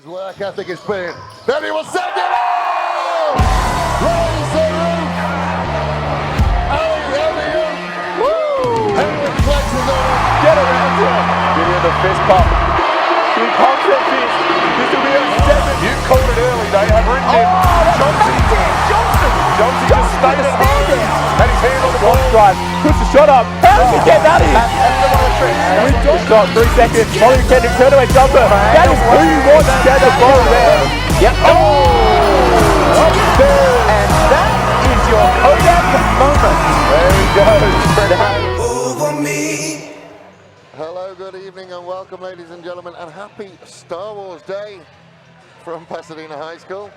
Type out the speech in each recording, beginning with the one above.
His work ethic is brilliant. Then he will send it out! Raise the roof! Woo! Henry flexes on it. Get around here. Give him the fist pump. He pumps that fist. This will be a 7. You called it early. They have written in. Johnson just stayed at home. Had his hand on the ball. Drive. Puts the shot up. How does he get that in? Good shot. 3 seconds. Molly Kendrick turn away jumper. That is who you want to get the ball there. Yep. Oh! And that is your Kodak moment. There he goes. Over me. Hello, good evening, and welcome, ladies and gentlemen, and happy Star Wars Day from Pasadena High School.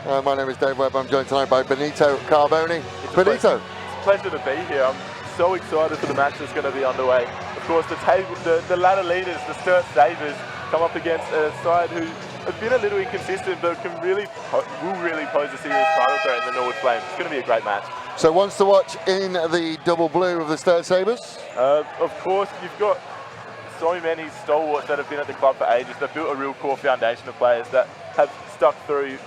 My name is Dave Webb. I'm joined tonight by Benito Carboni. Benito. It's a pleasure to be here. I'm so excited for the match that's going to be underway. Of course, the ladder leaders, the Sturt Sabres, come up against a side who have been a little inconsistent, but will really pose a serious title threat in the Norwood Flames. It's going to be a great match. So, ones to watch in the double blue of the Sturt Sabres? Of course, you've got so many stalwarts that have been at the club for ages. They've built a real core foundation of players that have stuck through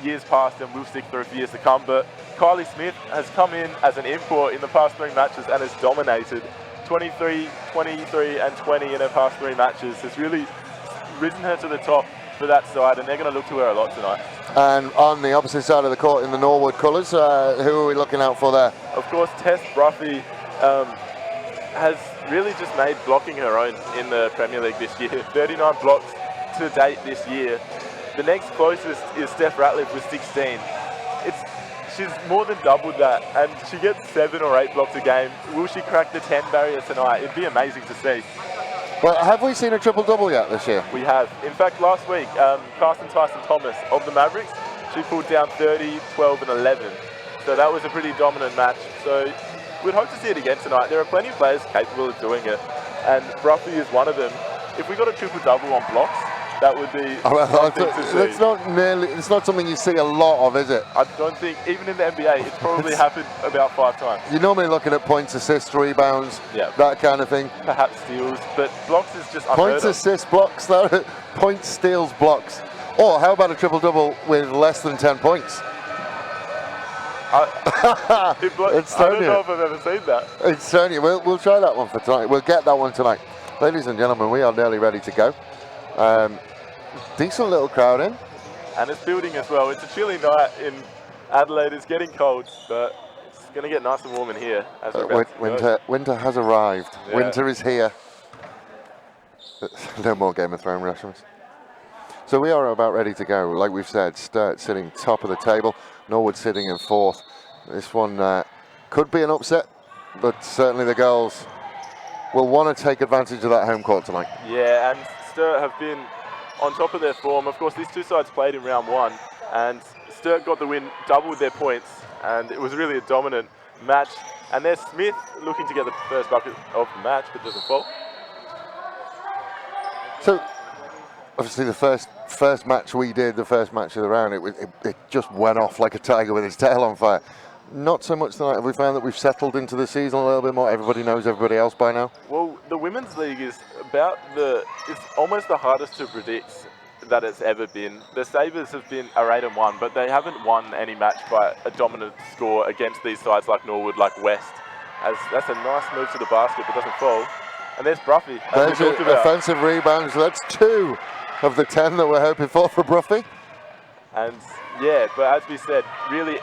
years past and will stick through for years to come. But Kylie Smith has come in as an import in the past 3 matches and has dominated. 23, 23 and 20 in her past 3 matches has really risen her to the top for that side, and they're going to look to her a lot tonight. And on the opposite side of the court in the Norwood colours, who are we looking out for there? Of course, Tess Bruffy has really just made blocking her own in the Premier League this year. 39 blocks to date this year. The next closest is Steph Ratliff with 16. She's more than doubled that, and she gets 7 or 8 blocks a game. Will she crack the 10 barrier tonight? It'd be amazing to see. Well, have we seen a triple-double yet this year? We have. In fact, last week, Carson Tyson-Thomas of the Mavericks, she pulled down 30, 12 and 11. So that was a pretty dominant match. So we'd hope to see it again tonight. There are plenty of players capable of doing it, and Bruffy is one of them. If we got a triple-double on blocks, that would be something to see. It's not something you see a lot of, is it? I don't think, even in the NBA, it's probably happened about 5 times. You're normally looking at points, assists, rebounds, that kind of thing. Perhaps steals, but blocks is just unheard Points, of. assists, blocks, points, steals, blocks. Or how about a triple-double with less than 10 points? I don't know if I've ever seen that. It's certainly. We'll try that one for tonight. We'll get that one tonight. Ladies and gentlemen, we are nearly ready to go. Decent little crowd in. And it's building as well. It's a chilly night in Adelaide. It's getting cold, but it's going to get nice and warm in here. As Winter has arrived. Yeah. Winter is here. No more Game of Thrones reference. So we are about ready to go. Like we've said, Sturt sitting top of the table, Norwood sitting in 4th. This one could be an upset, but certainly the girls will want to take advantage of that home court tonight. Yeah, and Sturt have been on top of their form. Of course, these two sides played in round 1, and Sturt got the win, doubled their points, and it was really a dominant match. And there's Smith looking to get the first bucket of the match, but doesn't fall. So, obviously, the first match we did, the first match of the round, it just went off like a tiger with its tail on fire. Not so much tonight. Have we found that we've settled into the season a little bit more? Everybody knows everybody else by now? Well, the Women's League is it's almost the hardest to predict that it's ever been. The Sabres have been 8-1, but they haven't won any match by a dominant score against these sides like Norwood, like West. That's a nice move to the basket, but doesn't fall. And there's Bruffy. There's an offensive rebound, so that's 2 of the 10 that we're hoping for Bruffy. And yeah, but as we said, really,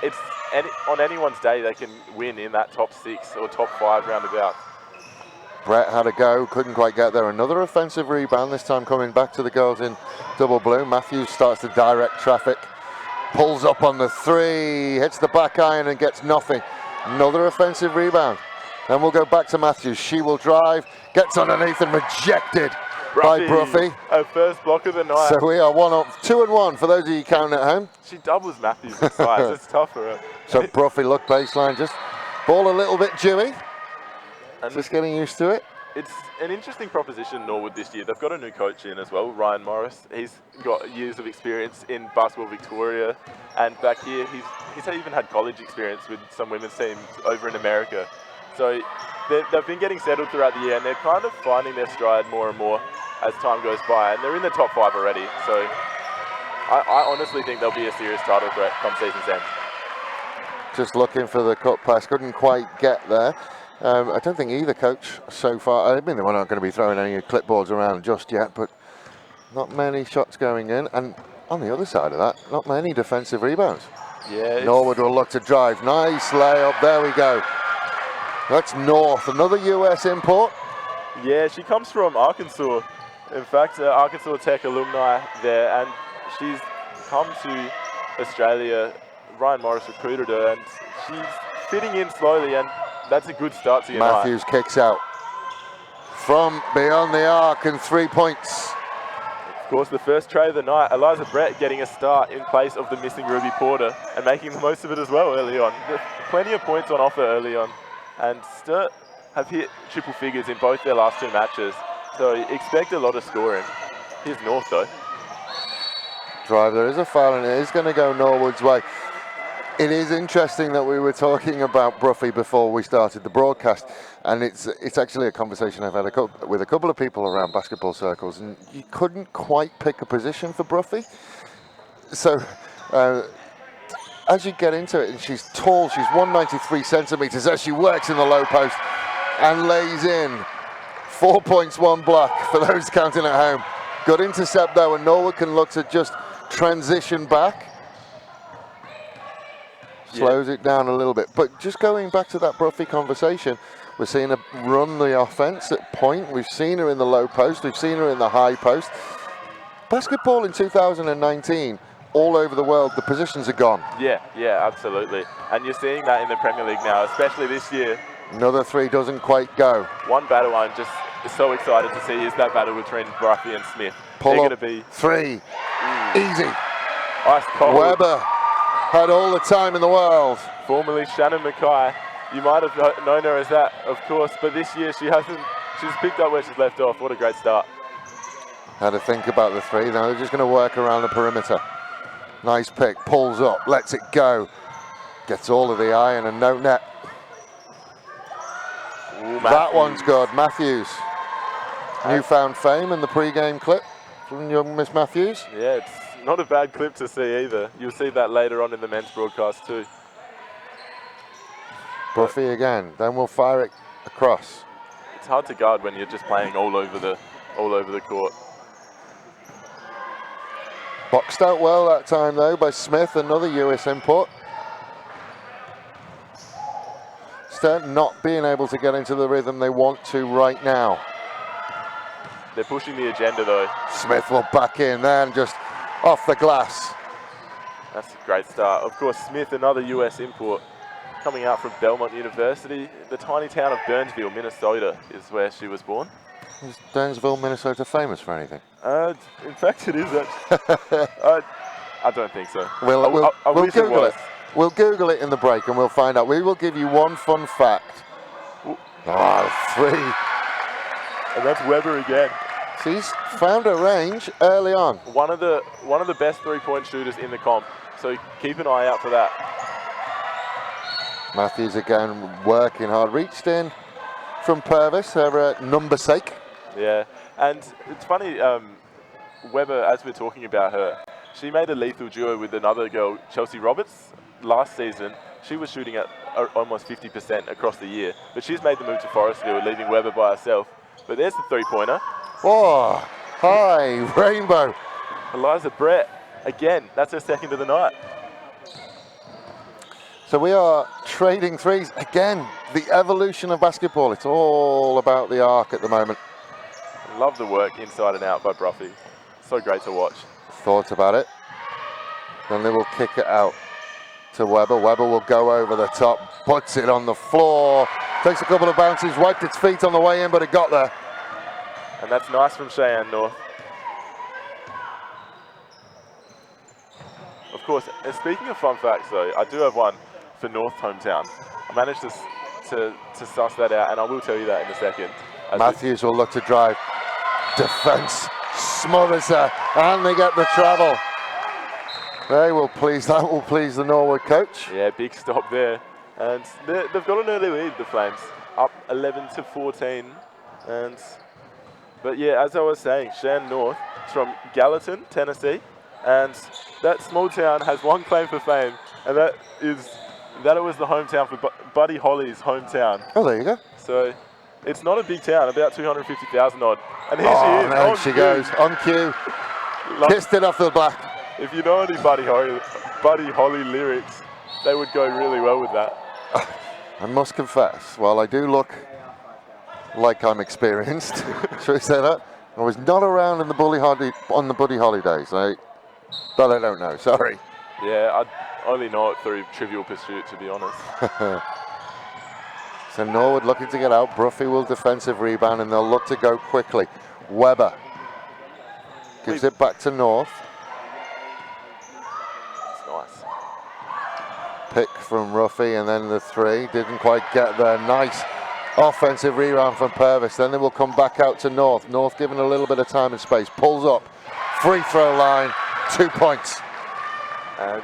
on anyone's day they can win in that top 6 or top 5 roundabout. Brett had a go, couldn't quite get there. Another offensive rebound, this time coming back to the girls in double blue. Matthews starts to direct traffic, pulls up on the 3, hits the back iron and gets nothing. Another offensive rebound. Then we'll go back to Matthews. She will drive, gets underneath and rejected by Bruffy. Her first block of the night. So we are 2-1 for those of you counting at home. She doubles Matthews in size. It's tough for her. So Bruffy look baseline, just ball a little bit dewy. And just getting used to it. It's an interesting proposition, Norwood, this year. They've got a new coach in as well, Ryan Morris. He's got years of experience in Basketball Victoria, and back here he's even had college experience with some women's teams over in America. So they've been getting settled throughout the year, and they're kind of finding their stride more and more. as time goes by, and they're in the top 5 already. So I honestly think they'll be a serious title threat come season's end. Just looking for the cut pass, couldn't quite get there. I don't think either coach so far, I mean, they're not going to be throwing any clipboards around just yet, but not many shots going in. And on the other side of that, not many defensive rebounds. Yeah. Norwood will look to drive. Nice layup. There we go. That's North, another US import. Yeah, she comes from Arkansas. In fact, Arkansas Tech alumni there, and she's come to Australia. Ryan Morris recruited her, and she's fitting in slowly, and that's a good start to your night. Matthews kicks out from beyond the arc and 3 points. Of course, the first tray of the night, Eliza Brett getting a start in place of the missing Ruby Porter and making the most of it as well early on. Plenty of points on offer early on, and Sturt have hit triple figures in both their last 2 matches, so expect a lot of scoring. Here's North though. Drive, there is a foul and it is going to go Norwood's way. It is interesting that we were talking about Bruffy before we started the broadcast, and it's actually a conversation I've had with a couple of people around basketball circles, and you couldn't quite pick a position for Bruffy. So as you get into it, and she's tall, she's 193 centimeters as she works in the low post and lays in 4 points, 1 block for those counting at home. Good intercept though, and Norwood can look to just transition back. Slows it down a little bit. But just going back to that Bruffy conversation, we're seeing her run the offense at point. We've seen her in the low post. We've seen her in the high post. Basketball in 2019, all over the world, the positions are gone. Yeah, absolutely. And you're seeing that in the Premier League now, especially this year. Another 3 doesn't quite go. One battle I'm just so excited to see is that battle between Bruffy and Smith. Pull They're up, going to be 3, easy. Ice cold. Weber had all the time in the world. Formerly Shannon Mackay. You might have known her as that, of course, but this year she's picked up where she's left off. What a great start. Had to think about the 3. Now they're just going to work around the perimeter. Nice pick, pulls up, lets it go. Gets all of the iron and no net. Ooh, that one's good, Matthews. Newfound fame in the pre-game clip from young Miss Matthews. Yeah, it's not a bad clip to see either. You'll see that later on in the men's broadcast too. Bruffy again, then we'll fire it across. It's hard to guard when you're just playing all over the court. Boxed out well that time though by Smith, another US import. Sturt not being able to get into the rhythm they want to right now. They're pushing the agenda though. Smith will back in there and just off the glass. That's a great start. Of course, Smith, another US import, coming out from Belmont University. The tiny town of Burnsville, Minnesota is where she was born. Is Burnsville, Minnesota famous for anything? In fact, it is actually. I don't think so. We'll wish it Google was. it. We'll Google it in the break and we'll find out. We will give you one fun fact. 3. And that's Weber again. She's found her range early on. One of the best 3-point shooters in the comp. So keep an eye out for that. Matthews again working hard. Reached in from Purvis, her number sake. Yeah, and it's funny, Weber, as we're talking about her, she made a lethal duo with another girl, Chelsea Roberts, last season. She was shooting at almost 50% across the year, but she's made the move to Forestville, leaving Weber by herself. But there's the 3-pointer. Oh, hi, Rainbow. Eliza Brett, again, that's her second of the night. So we are trading 3s. Again, the evolution of basketball. It's all about the arc at the moment. Love the work inside and out by Bruffy. So great to watch. Thoughts about it. Then they will kick it out to Weber. Weber will go over the top, puts it on the floor, takes a couple of bounces, wiped its feet on the way in, but it got there. And that's nice from Cheyenne North. Of course, and speaking of fun facts though, I do have one for North hometown. I managed to suss that out, and I will tell you that in a second. Matthews will look to drive. Defense smothers her, and they get the travel. That will please the Norwood coach. Yeah, big stop there. And they've got an early lead, the Flames. Up 11-14. And But yeah, as I was saying, Shan North is from Gallatin, Tennessee, and that small town has one claim for fame, and that is that it was the hometown for Buddy Holly's hometown. Oh, there you go. So it's not a big town, about 250,000 odd. And here Oh, she is. there on she cue. goes, on cue. Like, Kissed it off the back. if you know any Buddy Holly lyrics, they would go really well with that. I must confess, while I do look like I'm experienced, should we say that? I was not around in the on the Buddy Holly days. But I don't know, sorry. Yeah, I only know it through Trivial Pursuit, to be honest. So Norwood looking to get out. Bruffy will defensive rebound and they'll look to go quickly. Weber gives it back to North. It's nice. Pick from Ruffy and then the three. Didn't quite get there. Nice offensive rebound from Purvis. Then they will come back out to North. North given a little bit of time and space. Pulls up. Free throw line. 2 points. And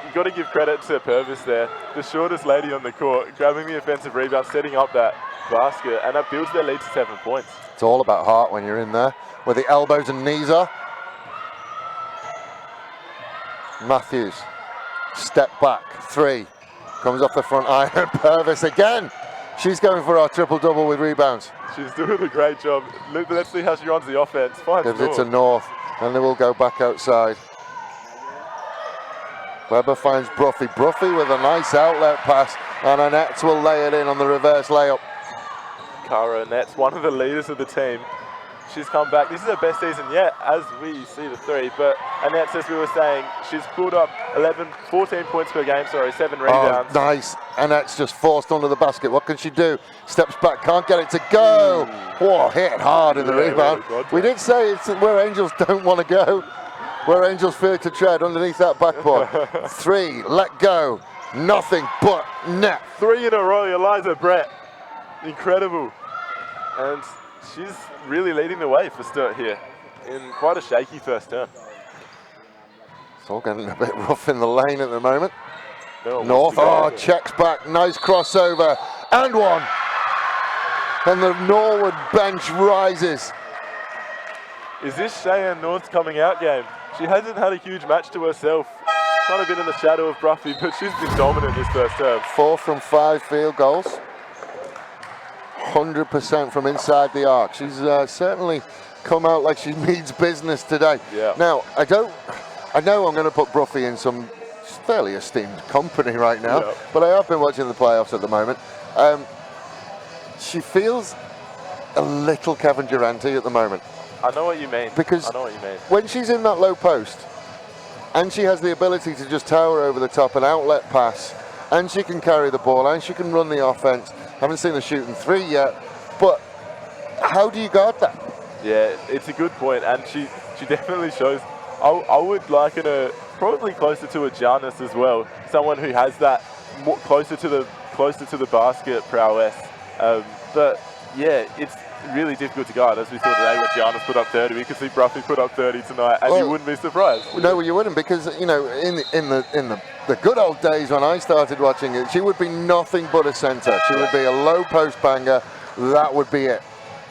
you've got to give credit to Purvis there. The shortest lady on the court, grabbing the offensive rebound, setting up that basket, and that builds their lead to 7 points. It's all about heart when you're in there, where the elbows and knees are. Matthews, step back, three. Comes off the front iron. Purvis again. She's going for our triple-double with rebounds. She's doing a great job. Let's see how she runs the offense. Gives it to North, and they will go back outside. Weber finds Bruffy. Bruffy with a nice outlet pass, and Annette will lay it in on the reverse layup. Cara Annette's one of the leaders of the team. She's come back. This is her best season yet, as we see the three. But Annette, as we were saying, she's pulled up 14 points per game, 7 rebounds. Oh, nice. Annette's just forced under the basket. What can she do? Steps back, can't get it to go. Whoa, hit hard in the rebound. We did say it's where Angels don't want to go, where Angels fear to tread underneath that backboard. Three, let go. Nothing but net. 3 in a row, Eliza Brett. Incredible. And she's really leading the way for Sturt here in quite a shaky first term. It's all getting a bit rough in the lane at the moment. North, checks back, nice crossover, and one. And the Norwood bench rises. Is this Cheyenne North's coming out game? She hasn't had a huge match to herself. Kind of been in the shadow of Bruffy, but she's been dominant this first term. 4 from 5 field goals. 100% from inside the arc. She's certainly come out like she means business today. Yeah. Now, I know I'm going to put Bruffy in some fairly esteemed company right now, but I have been watching the playoffs at the moment. She feels a little Kevin Durant at the moment. I know what you mean. Because I know what you mean. when she's in that low post, and she has the ability to just tower over the top and outlet pass, and she can carry the ball, and she can run the offense. Haven't seen her shooting three yet, but how do you guard that? Yeah, it's a good point, and she definitely shows. I would liken her probably closer to a Giannis as well, someone who has that closer to the basket prowess. But yeah, it's really difficult to guard, as we saw today when Giannis put up 30. We could see Bruffy put up 30 tonight, and you wouldn't be surprised. No, you wouldn't, because in the good old days when I started watching it, she would be nothing but a centre. She would be a low post banger. That would be it.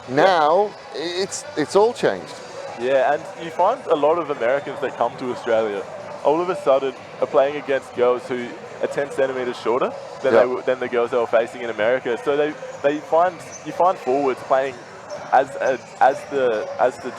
Now it's all changed. Yeah, and you find a lot of Americans that come to Australia all of a sudden are playing against girls who are 10 centimetres shorter than the girls they were facing in America. So you find forwards playing as the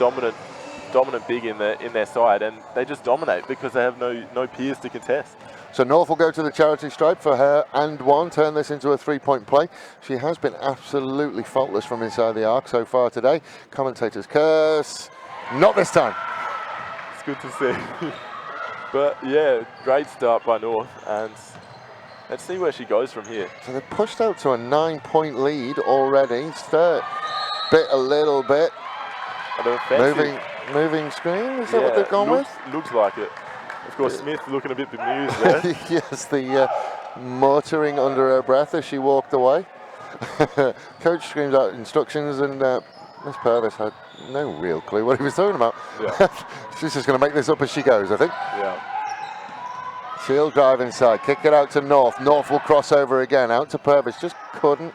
dominant big in their side, and they just dominate because they have no peers to contest. So North will go to the charity stripe for her and one, turn this into a three-point play. She has been absolutely faultless from inside the arc so far today. Commentators curse. Not this time. It's good to see. But yeah, great start by North, and let's see where she goes from here. So they're pushed out to a 9-point lead already. Sturt bit a little bit. Moving screen, is that what they've gone with? Looks like it. Of course, Smith looking a bit bemused there. Yes, the muttering under her breath as she walked away. Coach screams out instructions, and Miss Purvis had no real clue what he was talking about. Yeah. She's just going to make this up as she goes, I think. Yeah. She'll drive inside, kick it out to North. North will cross over again, out to Purvis. Just couldn't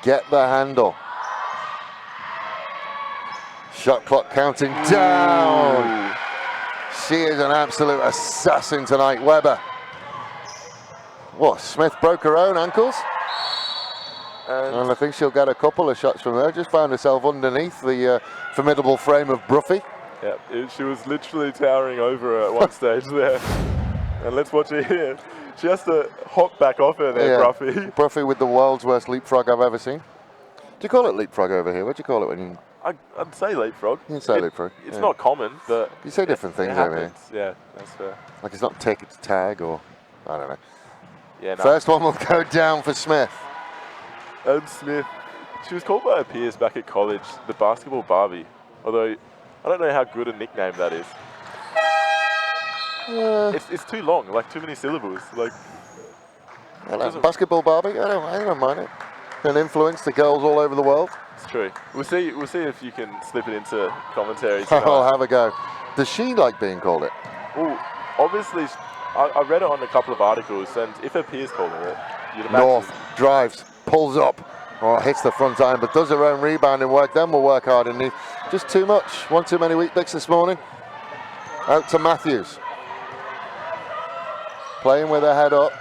get the handle. Shot clock counting down. She is an absolute assassin tonight, Webber. What, Smith broke her own ankles? And I think she'll get a couple of shots from there. Just found herself underneath the formidable frame of Bruffy. Yeah, she was literally towering over her at one stage there. And let's watch it here. She has to hop back off her there, Bruffy. Bruffy with the world's worst leapfrog I've ever seen. Do you call it leapfrog over here? What do you call it when you... I'd say leapfrog. You say leapfrog. It's not common, but... You say different things over here. Yeah, that's fair. Like it's not take, it's tag, or... I don't know. Yeah, no. First one will go down for Smith. And Smith, she was called by her peers back at college the basketball Barbie. Although, I don't know how good a nickname that is. It's too long, like too many syllables. Like, basketball Barbie, I don't mind it. Can influence the girls all over the world. It's true. We'll see if you can slip it into commentary. I'll have a go. Does she like being called it? Well, obviously, I read it on a couple of articles, and if her peers calling it, you'd imagine. North drives, pulls up, or hits the front iron, but does her own rebounding work. Then we'll work hard underneath. Just too much. One too many weak picks this morning. Out to Matthews. Playing with her head up.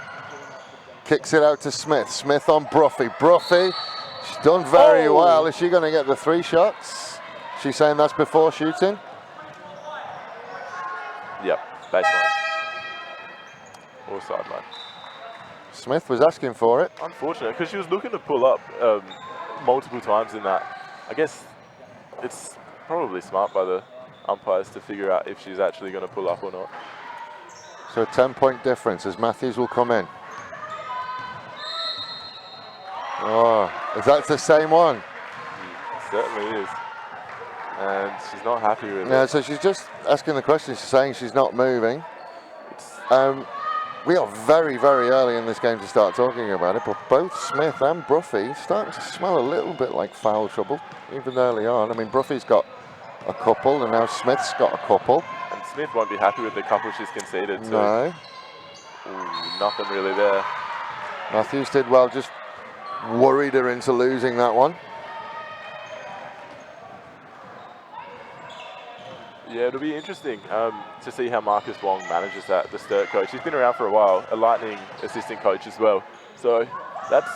Kicks it out to Smith. Smith on Bruffy. Bruffy, she's done very well. Is she going to get the 3 shots? She's saying that's before shooting? Yep, baseline. Or sideline. Smith was asking for it. Unfortunate, because she was looking to pull up multiple times in that. I guess it's probably smart by the umpires to figure out if she's actually going to pull up or not. So a 10-point difference as Matthews will come in. Oh, is that the same one? It certainly is. And she's not happy with it. Yeah, so she's just asking the question. She's saying she's not moving. We are very, very early in this game to start talking about it, but both Smith and Bruffy starting to smell a little bit like foul trouble, even early on. I mean, Bruffy's got a couple, and now Smith's got a couple. And Smith won't be happy with the couple she's conceded. So. No. Ooh, nothing really there. Matthews did well, just worried her into losing that one. Yeah, it'll be interesting to see how Marcus Wong manages that, the Sturt coach. He's been around for a while, a Lightning assistant coach as well. So that's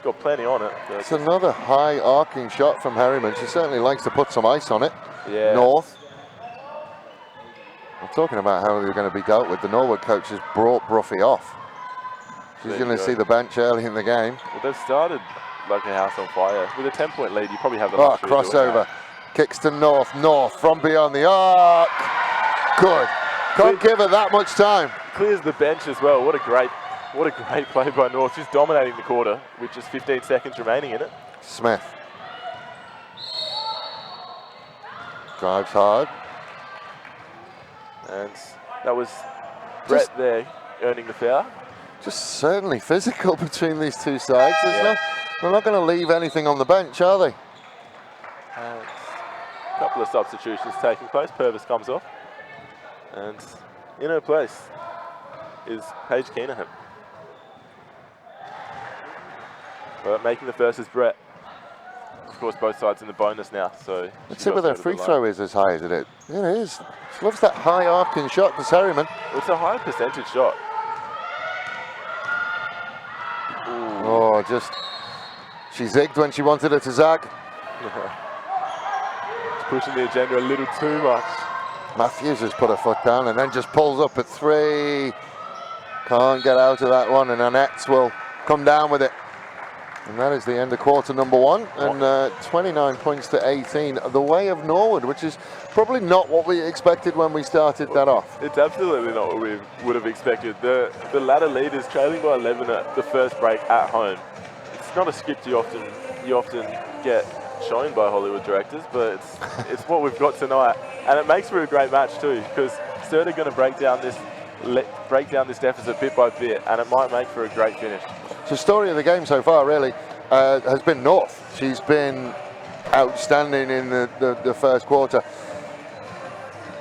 got plenty on it. It's another high arcing shot from Harriman. She certainly likes to put some ice on it. Yeah. North. I'm talking about how they're going to be dealt with. The Norwood coach has brought Bruffy off. She's going to see the bench early in the game. Well, they've started like a house on fire. With a 10-point lead, you probably have the luxury of doing crossover. that. Kicks to North. North from beyond the arc. Good. Can't give her that much time. Clears the bench as well. What a great play by North. She's dominating the quarter with just 15 seconds remaining in it. Smith. Drives hard. And that was Brett there earning the foul. Just certainly physical between these two sides. They're not going to leave anything on the bench, are they? And a couple of substitutions taking place. Purvis comes off. And in her place is Paige Keenahan. But making the first is Brett. Of course, both sides in the bonus now. So let's see whether her free throw is as high as it is. It is. She loves that high arcing shot to Harriman. It's a high percentage shot. Ooh. Oh, she zigged when she wanted her to zag. It's pushing the agenda a little too much. Matthews has put her foot down and then just pulls up at 3. Can't get out of that one, and Annette's will come down with it. And that is the end of quarter number 1, and 29 points to 18, the way of Norwood, which is probably not what we expected when we started that off. It's absolutely not what we would have expected. The ladder lead is trailing by 11 at the first break at home. It's not a skip you often get shown by Hollywood directors, but it's what we've got tonight, and it makes for a great match too, because Sturt are going to break down this deficit bit by bit, and it might make for a great finish. The story of the game so far really has been North. She's been outstanding in the first quarter.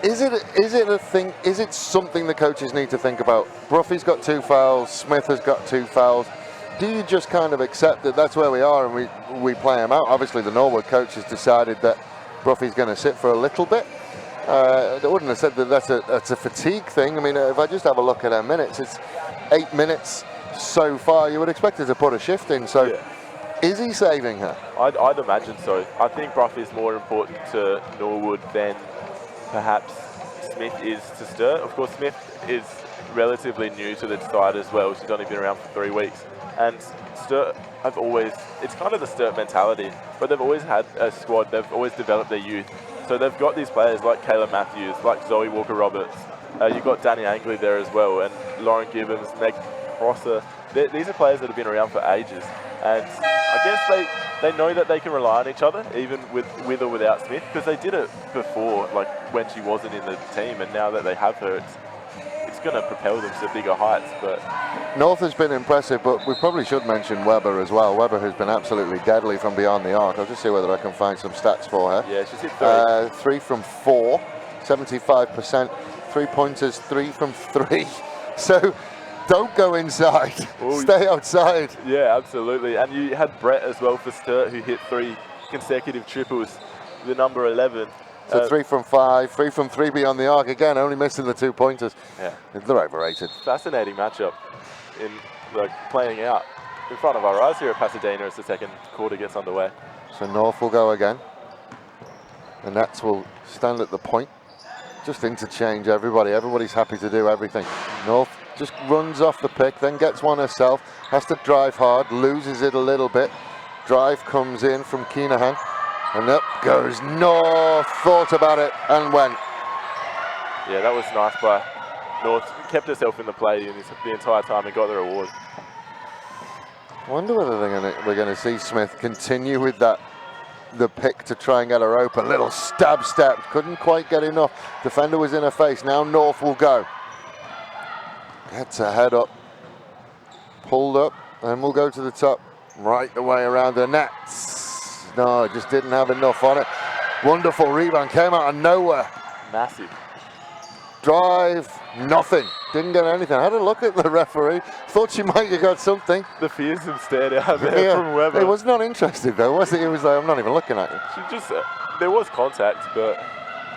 Is it a thing? Is it something the coaches need to think about? Bruffy's got 2 fouls. Smith has got 2 fouls. Do you just kind of accept that that's where we are and we play them out? Obviously, the Norwood coach has decided that Bruffy's going to sit for a little bit. I wouldn't have said that that's a fatigue thing. I mean, if I just have a look at her minutes, it's 8 minutes so far. You would expect her to put a shift in. So, is he saving her? I'd imagine so. I think Bruffy is more important to Norwood than perhaps Smith is to Sturt. Of course, Smith is relatively new to the side as well. She's only been around for 3 weeks. And Sturt have always, it's kind of the Sturt mentality, but they've always had a squad. They've always developed their youth. So they've got these players like Kayla Matthews, like Zoe Walker-Roberts. You've got Danny Angley there as well, and Lauren Gibbons, Meg Prosser. These are players that have been around for ages. And I guess they know that they can rely on each other, even with or without Smith, because they did it before, like when she wasn't in the team, and now that they have her, it's going to propel them to bigger heights. But North has been impressive, but we probably should mention Weber as well. Weber has been absolutely deadly from beyond the arc. I'll just see whether I can find some stats for her. Yeah, she's hit 3 from 4, 75%. 3-pointers, 3 from 3. So don't go inside. Ooh. Stay outside. Yeah, absolutely. And you had Brett as well for Sturt, who hit 3 consecutive triples, the number 11. So 3 from 5, 3 from 3 beyond the arc. Again, only missing the 2-pointers. Yeah. They're overrated. Fascinating matchup in playing out in front of our eyes here at Pasadena as the second quarter gets underway. So North will go again. The Nets will stand at the point. Just interchange everybody. Everybody's happy to do everything. North just runs off the pick, then gets one herself. Has to drive hard, loses it a little bit. Drive comes in from Keenahan. And up goes North. Thought about it and went. Yeah, that was nice by North. Kept herself in the play the entire time and got the reward. I wonder whether we're going to see Smith continue with the pick to try and get her open. Little stab step. Couldn't quite get enough. Defender was in her face. Now North will go. Gets her head up. Pulled up. And we'll go to the top. Right the way around the nets. No, just didn't have enough on it. Wonderful rebound. Came out of nowhere. Massive. Drive. Nothing. Didn't get anything. I had a look at the referee. Thought she might have got something. The fearsome stare out there from Weber. He was not interested though, was it? He was like, I'm not even looking at you. She just, there was contact, but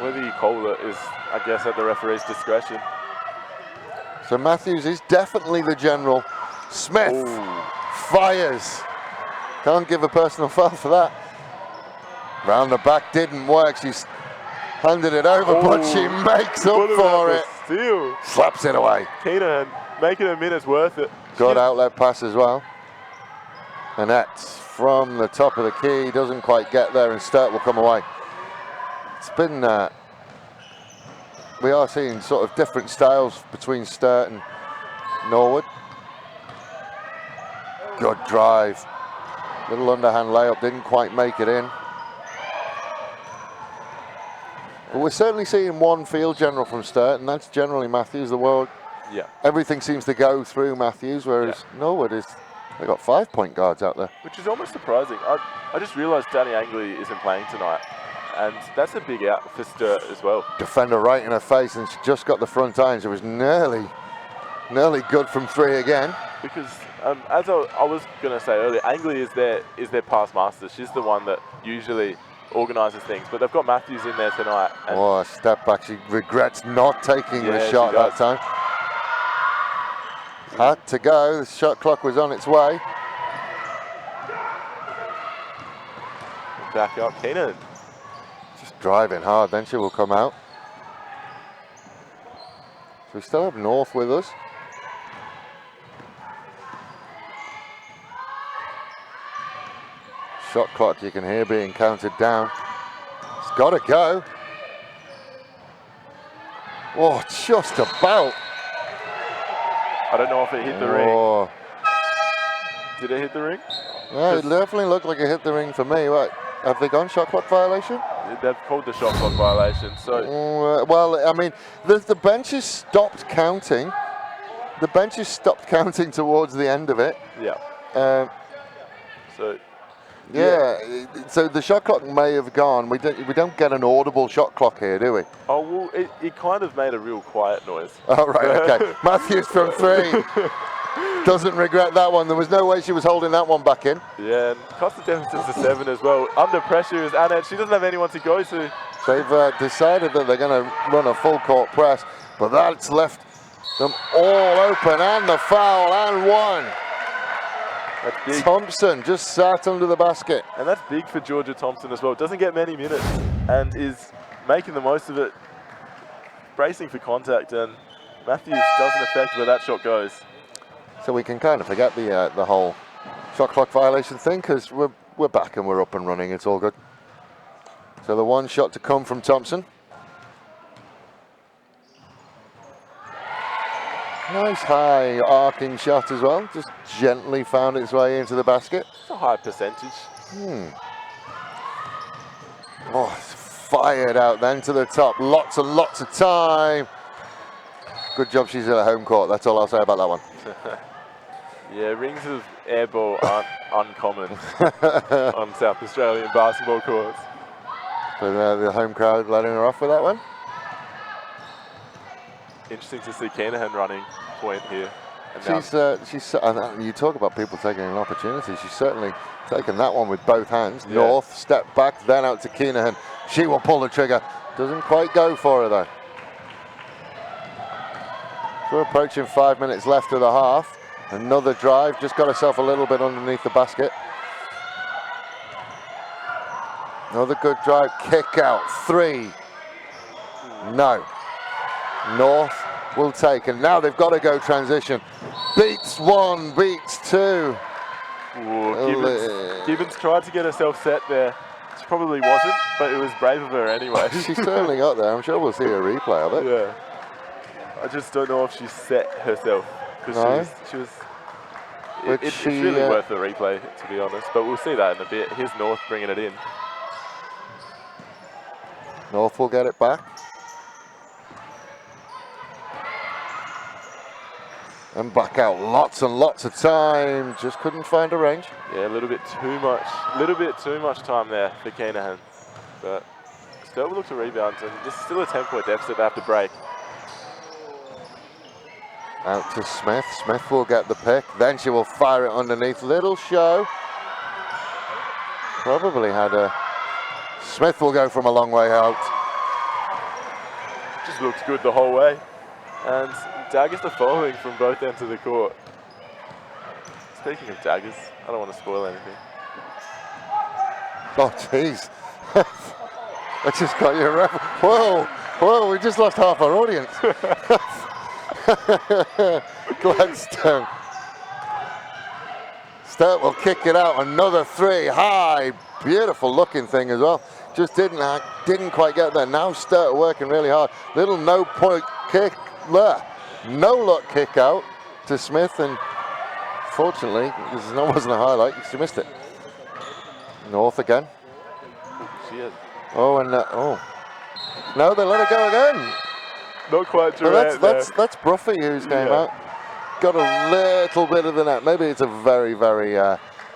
whether you call it is, I guess, at the referee's discretion. So Matthews is definitely the general. Smith fires. Can't give a personal foul for that. Round the back didn't work. She's handed it over, but she makes up for it. Steal. Slaps it away. Keenan making her minutes worth it. Good outlet pass as well. Annette from the top of the key, doesn't quite get there, and Sturt will come away. It's been, we are seeing sort of different styles between Sturt and Norwood. Good drive. Little underhand layup, didn't quite make it in. But we're certainly seeing one field general from Sturt, and that's generally Matthews. The world, everything seems to go through Matthews, whereas Norwood they've got 5 point guards out there. Which is almost surprising. I just realised Danny Angley isn't playing tonight, and that's a big out for Sturt as well. Defender right in her face, and she just got the front irons. It was nearly good from 3 again. Because as I was going to say earlier, Angley is their pass master. She's the one that usually organises things, but they've got Matthews in there tonight. And a step back. She regrets not taking the shot that time. Had to go. The shot clock was on its way. Back up, Keenan. Just driving hard, then she will come out. So we still have North with us. Shot clock you can hear being counted down. It's got to go. Oh, just about. I don't know if it hit the ring. Did it hit the ring? Yeah, it definitely looked like it hit the ring for me. What, have they gone shot clock violation? They've called the shot clock violation. So well, I mean, the benches stopped counting. The benches stopped counting towards the end of it. Yeah. So the shot clock may have gone. We don't get an audible shot clock here, do we? Oh, well, it kind of made a real quiet noise. Oh, right, okay. Matthews from 3. Doesn't regret that one. There was no way she was holding that one back in. Yeah, and cost the deficit to 7 as well. Under pressure is Annette. She doesn't have anyone to go to. They've decided that they're going to run a full court press, but that's left them all open, and the foul, and one. That's big. Thompson just sat under the basket. And that's big for Georgia Thompson as well. Doesn't get many minutes and is making the most of it, bracing for contact, and Matthews doesn't affect where that shot goes. So we can kind of forget the whole shot clock violation thing, because we're back and we're up and running. It's all good. So the one shot to come from Thompson. Nice high arcing shot as well. Just gently found its way into the basket. It's a high percentage. Oh, it's fired out then to the top. Lots and lots of time. Good job she's at a home court. That's all I'll say about that one. Yeah, rings of air ball aren't uncommon on South Australian basketball courts. But the home crowd letting her off with that one. Interesting to see Keenahan running point here. And And you talk about people taking an opportunity. She's certainly taken that one with both hands. Yeah. North, step back, then out to Keenahan. She will pull the trigger. Doesn't quite go for her though. So we're approaching 5 minutes left of the half. Another drive, just got herself a little bit underneath the basket. Another good drive, kick out, 3. No. North will take, and now they've got to go transition. Beats 1, beats 2. Ooh, Gibbons tried to get herself set there. She probably wasn't, but it was brave of her anyway. She certainly got there. I'm sure we'll see a replay of it. Yeah. I just don't know if she set herself. Because she was it's really worth the replay, to be honest. But we'll see that in a bit. Here's North bringing it in. North will get it back. And back out. Lots and lots of time. Just couldn't find a range. Yeah, a little bit too much time there for Keenahan. But Sturt will look to rebound, and this is still a 10-point deficit they have to break. Out to Smith. Smith will get the pick. Then she will fire it underneath. Little show. Probably had a... Smith will go from a long way out. Just looks good the whole way. And daggers are following from both ends of the court. Speaking of daggers, I don't want to spoil anything. Oh, jeez. I just got your ref. Whoa, we just lost half our audience. Gladstone. Sturt will kick it out. Another 3, high, beautiful looking thing as well. Just didn't quite get there. Now Sturt working really hard. Little no point kick there. No look kick out to Smith, and fortunately, this wasn't a highlight. She missed it. North again. Oh, and no, they let it go again. Not quite sure. That's Bruffy who's came out. Got a little bit of the net. Maybe it's a very, very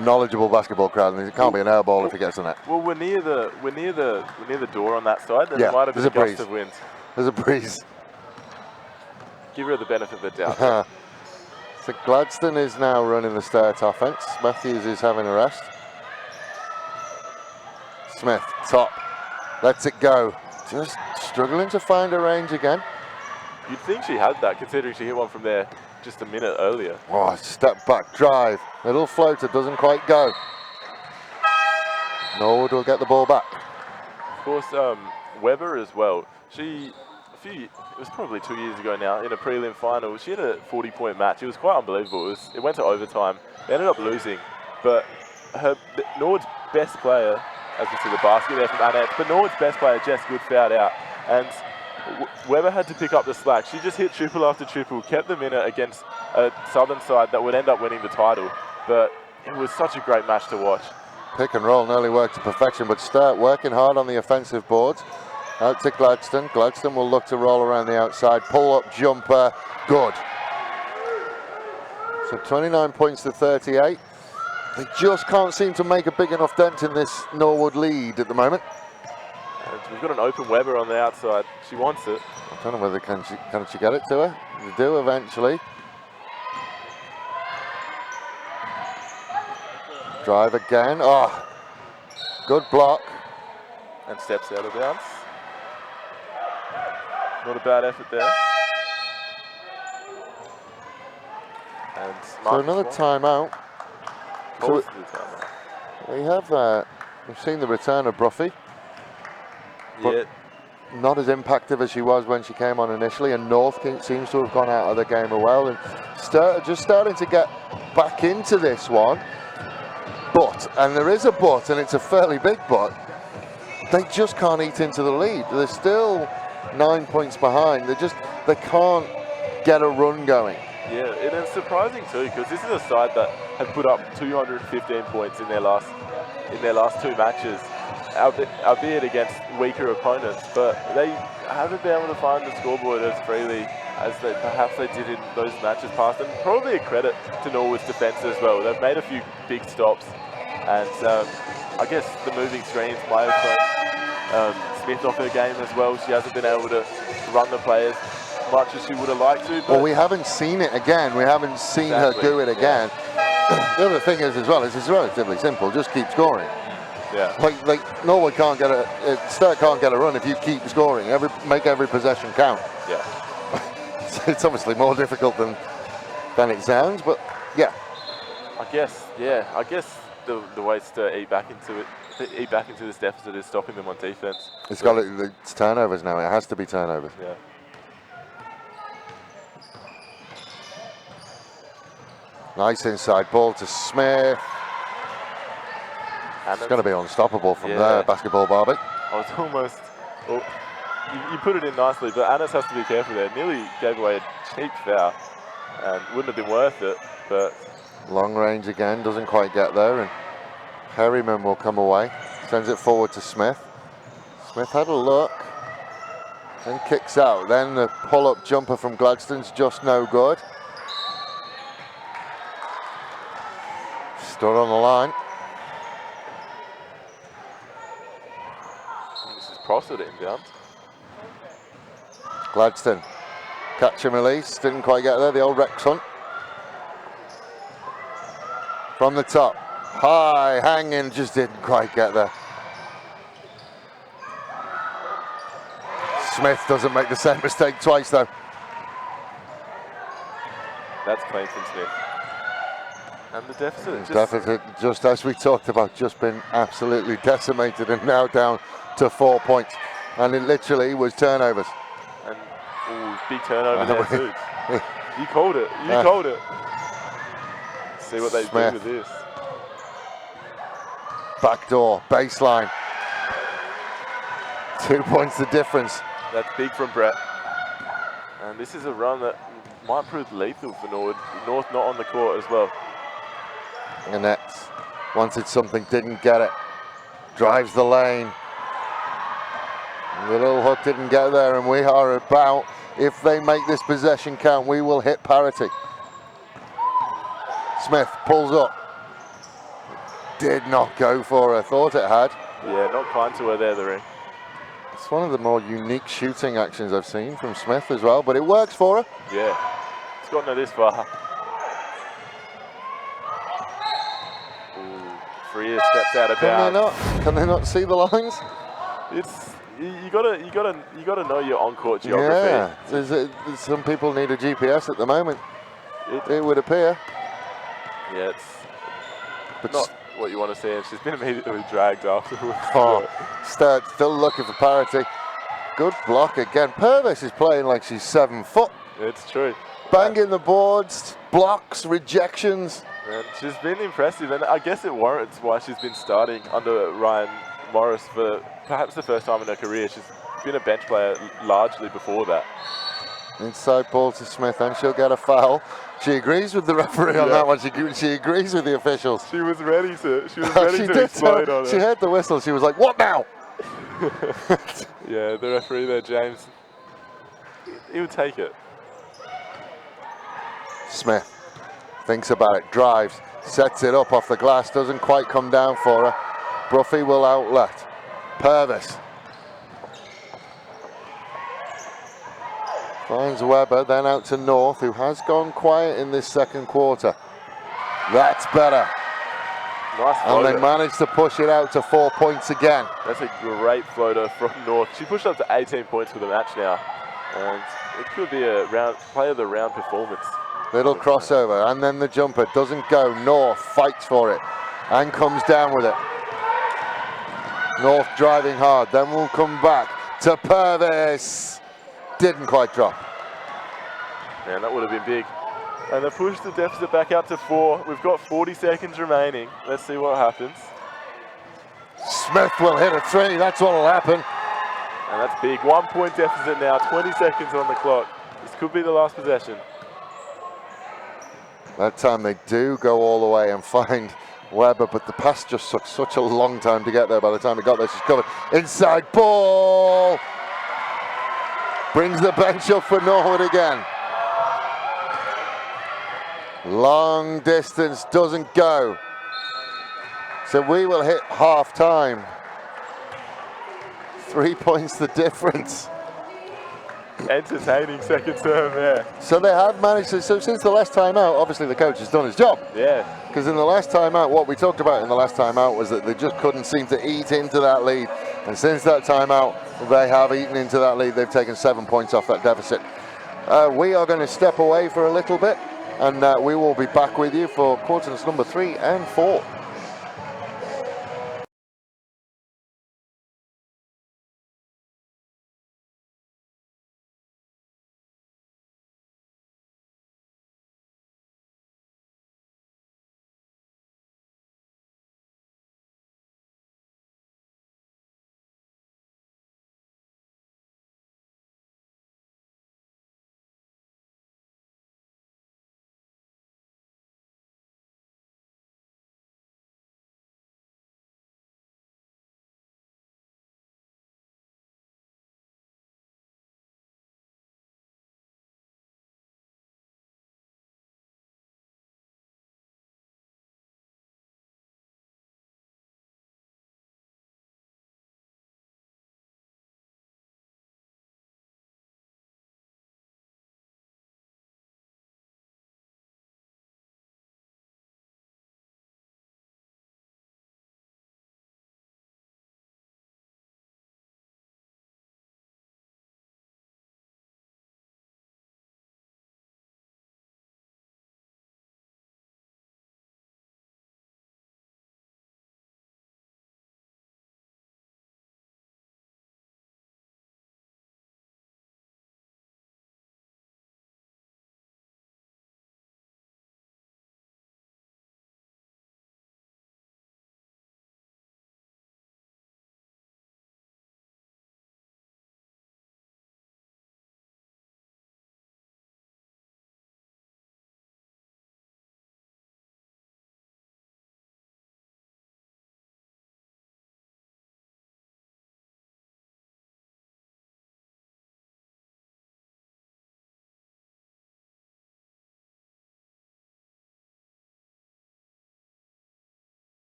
knowledgeable basketball crowd, and it can't be an air ball if it gets the net. Well, we're near the door on that side. There might have been a gust of wind. There's a breeze. Give her the benefit of the doubt. So Gladstone is now running the Sturt offense. Matthews is having a rest. Smith, top, lets it go. Just struggling to find a range again. You'd think she had that, considering she hit one from there just a minute earlier. Oh, step back drive. Little floater, doesn't quite go. Norwood will get the ball back. Of course, Weber as well. It was probably 2 years ago now, in a prelim final, she had a 40-point match. It was quite unbelievable. It went to overtime. They ended up losing, but Norwood's best player, as we see the basket there from Annette, but Norwood's best player, Jess Good, fouled out, and Weber had to pick up the slack. She just hit triple after triple, kept them in it against a southern side that would end up winning the title, but it was such a great match to watch. Pick and roll nearly worked to perfection, but Sturt working hard on the offensive boards. Out to Gladstone. Gladstone will look to roll around the outside. Pull up jumper. Good. So 29 points to 38. They just can't seem to make a big enough dent in this Norwood lead at the moment. And we've got an open Weber on the outside. She wants it. I don't know whether can she get it to her. They do eventually. Drive again. Oh, good block. And steps out of bounds. Not a bad effort there. And So another timeout. So timeout. we've seen the return of Bruffy. Yeah. Not as impactful as she was when she came on initially, and North seems to have gone out of the game as well. And Sturt are just starting to get back into this one. But, and there is a but, and it's a fairly big but, they just can't eat into the lead. They're still 9 points behind. They can't get a run going. Yeah, and it's surprising too, because this is a side that have put up 215 points in their last 2 matches, albeit against weaker opponents. But they haven't been able to find the scoreboard as freely as perhaps they did in those matches past. And probably a credit to Norwood's defence as well. They've made a few big stops, and I guess the moving screens might have thrown Smith off her game as well. She hasn't been able to run the players much as she would have liked to. But well, we haven't seen it again. We haven't seen her do it again. Yeah. The other thing is as well, is it's relatively simple. Just keep scoring. Yeah. Like Norwood can't get Sturt can't get a run if you keep scoring. Make every possession count. Yeah. It's obviously more difficult than it sounds, but yeah. I guess the ways to eat back into this deficit is stopping them on defense. It's turnovers now. It has to be turnovers. Yeah. Nice inside ball to Smith. And it's going to be unstoppable from there, basketball Barbie. I was almost. Well, you put it in nicely, but Annis has to be careful there. Nearly gave away a cheap foul, and wouldn't have been worth it. But long range again, doesn't quite get there, and Perryman will come away. Sends it forward to Smith. Smith had a look, then kicks out. Then the pull-up jumper from Gladstone's just no good. Stood on the line. This is Prosser inbound. Gladstone, catch and release, didn't quite get there, the old Rex Hunt. From the top, high, hanging, just didn't quite get there. Smith doesn't make the same mistake twice though. That's clean from Smith. And the deficit, just as we talked about, just been absolutely decimated and now down to 4 points. And it literally was turnovers. And big turnover there too. You called it. You called it. See what they do with this. Backdoor, baseline. 2 points the difference. That's big from Brett. And this is a run that might prove lethal for Norwood. North not on the court as well. Annette wanted something, didn't get it. Drives the lane. The little hook didn't get there, and we are about, if they make this possession count, we will hit parity. Smith pulls up. Did not go for her, thought it had. Yeah, not kind to her there, the ring. It's one of the more unique shooting actions I've seen from Smith as well, but it works for her. Yeah, it's gotten her this far. Freer steps out of bounds. Can they not see the lines? It's you gotta know your on-court geography. Yeah, some people need a GPS at the moment. It would appear. Yeah, it's not what you want to see, and she's been immediately dragged afterwards. Oh, Sturt still looking for parity. Good block again. Purvis is playing like she's 7 foot. It's true. Banging the boards, blocks, rejections. And she's been impressive, and I guess it warrants why she's been starting under Ryan Morris for perhaps the first time in her career. She's been a bench player largely before that. Inside ball to Smith, and she'll get a foul. She agrees with the referee on that one. She agrees with the officials. She was ready to explode on it. She heard the whistle. She was like, "What now?" Yeah, the referee there, James. He would take it. Smith thinks about it, drives, sets it up off the glass, doesn't quite come down for her. Bruffy will outlet. Purvis finds Webber, then out to North, who has gone quiet in this second quarter. That's better. Nice And floater. they managed to push it out to 4 points again. That's a great floater from North. She pushed up to 18 points for the match now. And it could be a player of the round performance. Little crossover, and then the jumper doesn't go. North fights for it and comes down with it. North driving hard, then we'll come back to Purvis. Didn't quite drop. Man, that would have been big. And they pushed the deficit back out to 4. We've got 40 seconds remaining. Let's see what happens. Smith will hit a 3, that's what will happen. And that's big. 1 point deficit now, 20 seconds on the clock. This could be the last possession. That time they do go all the way and find Weber, but the pass just took such a long time to get there. By the time it got there, she's covered. Inside ball. Brings the bench up for Norwood again. Long distance doesn't go. So we will hit half time. 3 points the difference. Entertaining second term there. So they have managed to, so since the last time out, obviously the coach has done his job. Yeah. Because in the last time out, what we talked about in the last time out was that they just couldn't seem to eat into that lead. And since that time out, they have eaten into that lead. They've taken 7 points off that deficit. We are going to step away for a little bit, and we will be back with you for quarters number 3 and 4.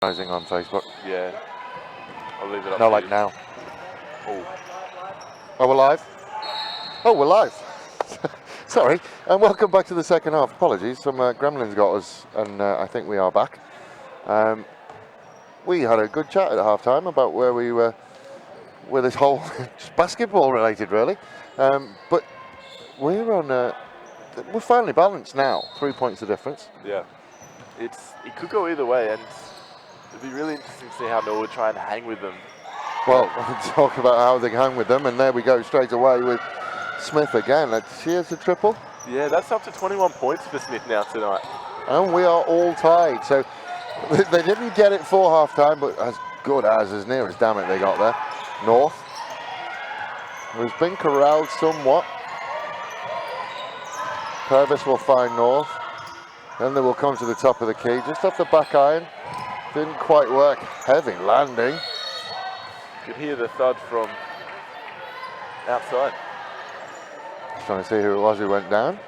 On Facebook. Yeah. I'll leave it up No, to like you. now. Oh. Oh, we're live? Oh, we're live. Sorry, and welcome back to the second half. Apologies, some gremlins got us, and I think we are back. We had a good chat at half time about where we were with this whole just basketball related, really. But we're finally balanced now. 3 points of difference. Yeah. It could go either way, and it'd be really interesting to see how Norwood try and hang with them. Well, we'll talk about how they hang with them, and there we go straight away with Smith again. She has a triple. Yeah, that's up to 21 points for Smith now tonight. And we are all tied. So they didn't get it for half time, but as good as near as damn it they got there. North, who's been corralled somewhat. Purvis will find North. Then they will come to the top of the key, just off the back iron. Didn't quite work. Heavy landing. You could hear the thud from outside. Just trying to see who it was who went down.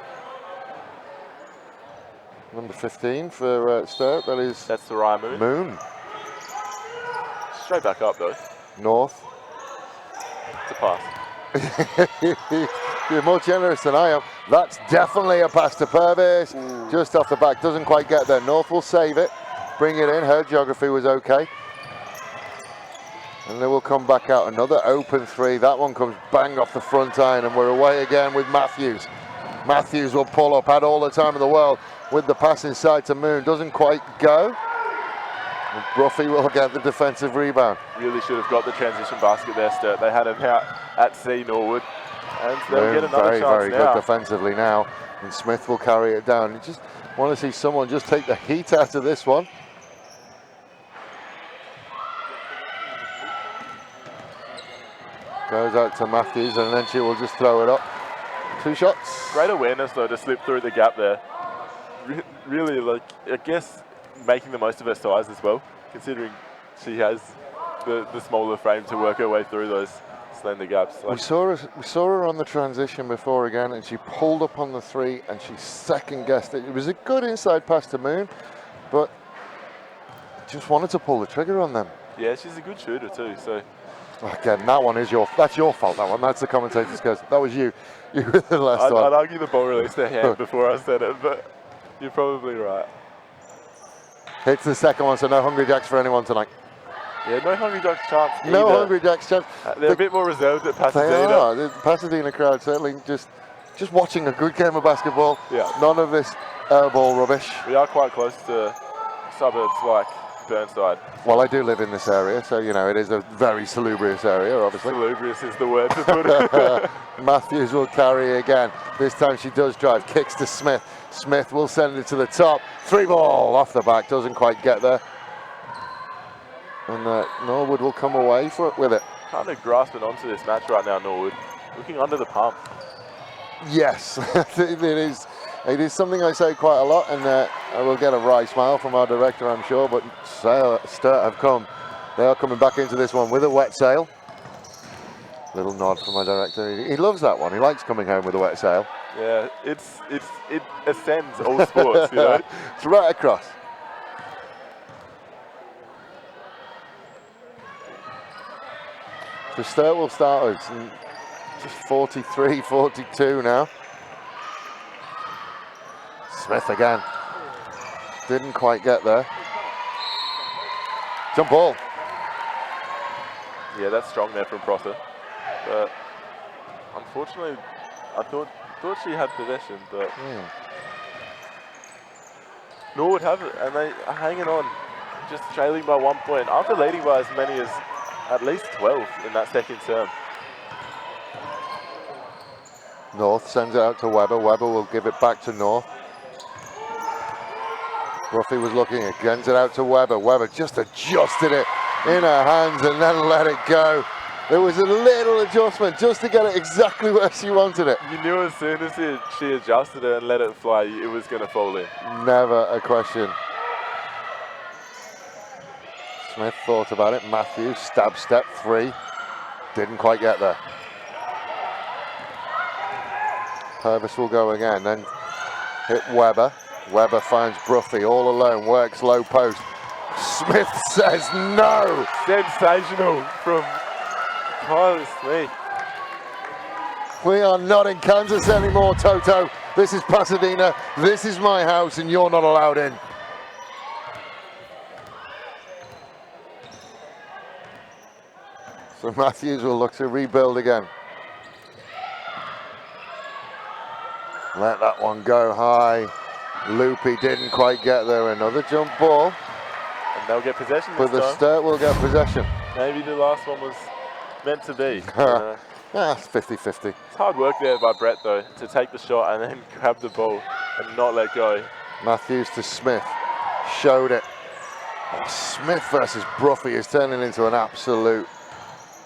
Number 15 for Sturt, That's the Ryan Moon. Straight back up though. North. It's a pass. You're more generous than I am. That's definitely a pass to Purvis. Just off the back, doesn't quite get there. North will save it, bring it in. Her geography was okay. And they will come back out. Another open three. That one comes bang off the front iron, and we're away again with Matthews. Matthews will pull up, had all the time in the world with the pass inside to Moon. Doesn't quite go. And Bruffy will get the defensive rebound. Really should have got the transition basket there, Sturt. They had him out at sea, Norwood. And they'll get another chance very now. good defensively now. And Smith will carry it down. You just want to see someone just take the heat out of this one. Goes out to Matthews, and then she will just throw it up. 2 shots. Great awareness though to slip through the gap there. Really, like, I guess making the most of her size as well, considering she has the smaller frame to work her way through those slender gaps. Like, we saw her on the transition before again, and she pulled up on the three, and she second guessed it. It was a good inside pass to Moon, but just wanted to pull the trigger on them. yeah, she's a good shooter too. So again, that one is that's your fault. That one. That's the commentator's curse. That was you. You were the last one. I'd argue the ball released their hand before I said it, but you're probably right. Hits the second one, so no Hungry Jacks for anyone tonight. Yeah, no Hungry Jacks chance either. No Hungry Jacks chance. They're a bit more reserved at Pasadena. They are. The Pasadena crowd certainly just watching a good game of basketball. Yeah. None of this airball rubbish. We are quite close to suburbs like Burnside. Well, I do live in this area, so you know it is a very salubrious area, obviously. Salubrious is the word to put it. Matthews will carry again. This time she does drive, kicks to Smith. Smith will send it to the top. 3 ball off the back, doesn't quite get there. And Norwood will come away with it. Kind of grasping onto this match right now, Norwood. Looking under the pump. Yes, it is something I say quite a lot, and I will get a wry smile from our director, I'm sure, but Sturt have come. They are coming back into this one with a wet sail. Little nod from my director. He loves that one. He likes coming home with a wet sail. Yeah, it ascends all sports, you know. It's right across. So Sturt will start us. Just 43, 42 now. Smith again. Didn't quite get there. Jump ball. Yeah, that's strong there from Prosser. But unfortunately, I thought she had possession, but Norwood have it, and they are hanging on, just trailing by 1 point after leading by as many as at least 12 in that second term. North sends it out to Webber. Webber will give it back to North. Bruffy was looking at, guns it out to Webber. Webber just adjusted it in her hands and then let it go. There was a little adjustment just to get it exactly where she wanted it. You knew as soon as she adjusted it and let it fly, it was going to fall in. Never a question. Smith thought about it. Matthews, stab step 3. Didn't quite get there. Purvis will go again, then hit Webber. Webber finds Bruffy all alone, works low post. Smith says no. Sensational from Tyler Smith. We are not in Kansas anymore, Toto. This is Pasadena. This is my house, and you're not allowed in. So Matthews will look to rebuild again. Let that one go high. Loopy didn't quite get there. Another jump ball. And they'll get possession But this the time. Sturt will get possession. Maybe the last one was meant to be. It's 50-50. It's hard work there by Brett, though, to take the shot and then grab the ball and not let go. Matthews to Smith. Showed it. Oh, Smith versus Bruffy is turning into an absolute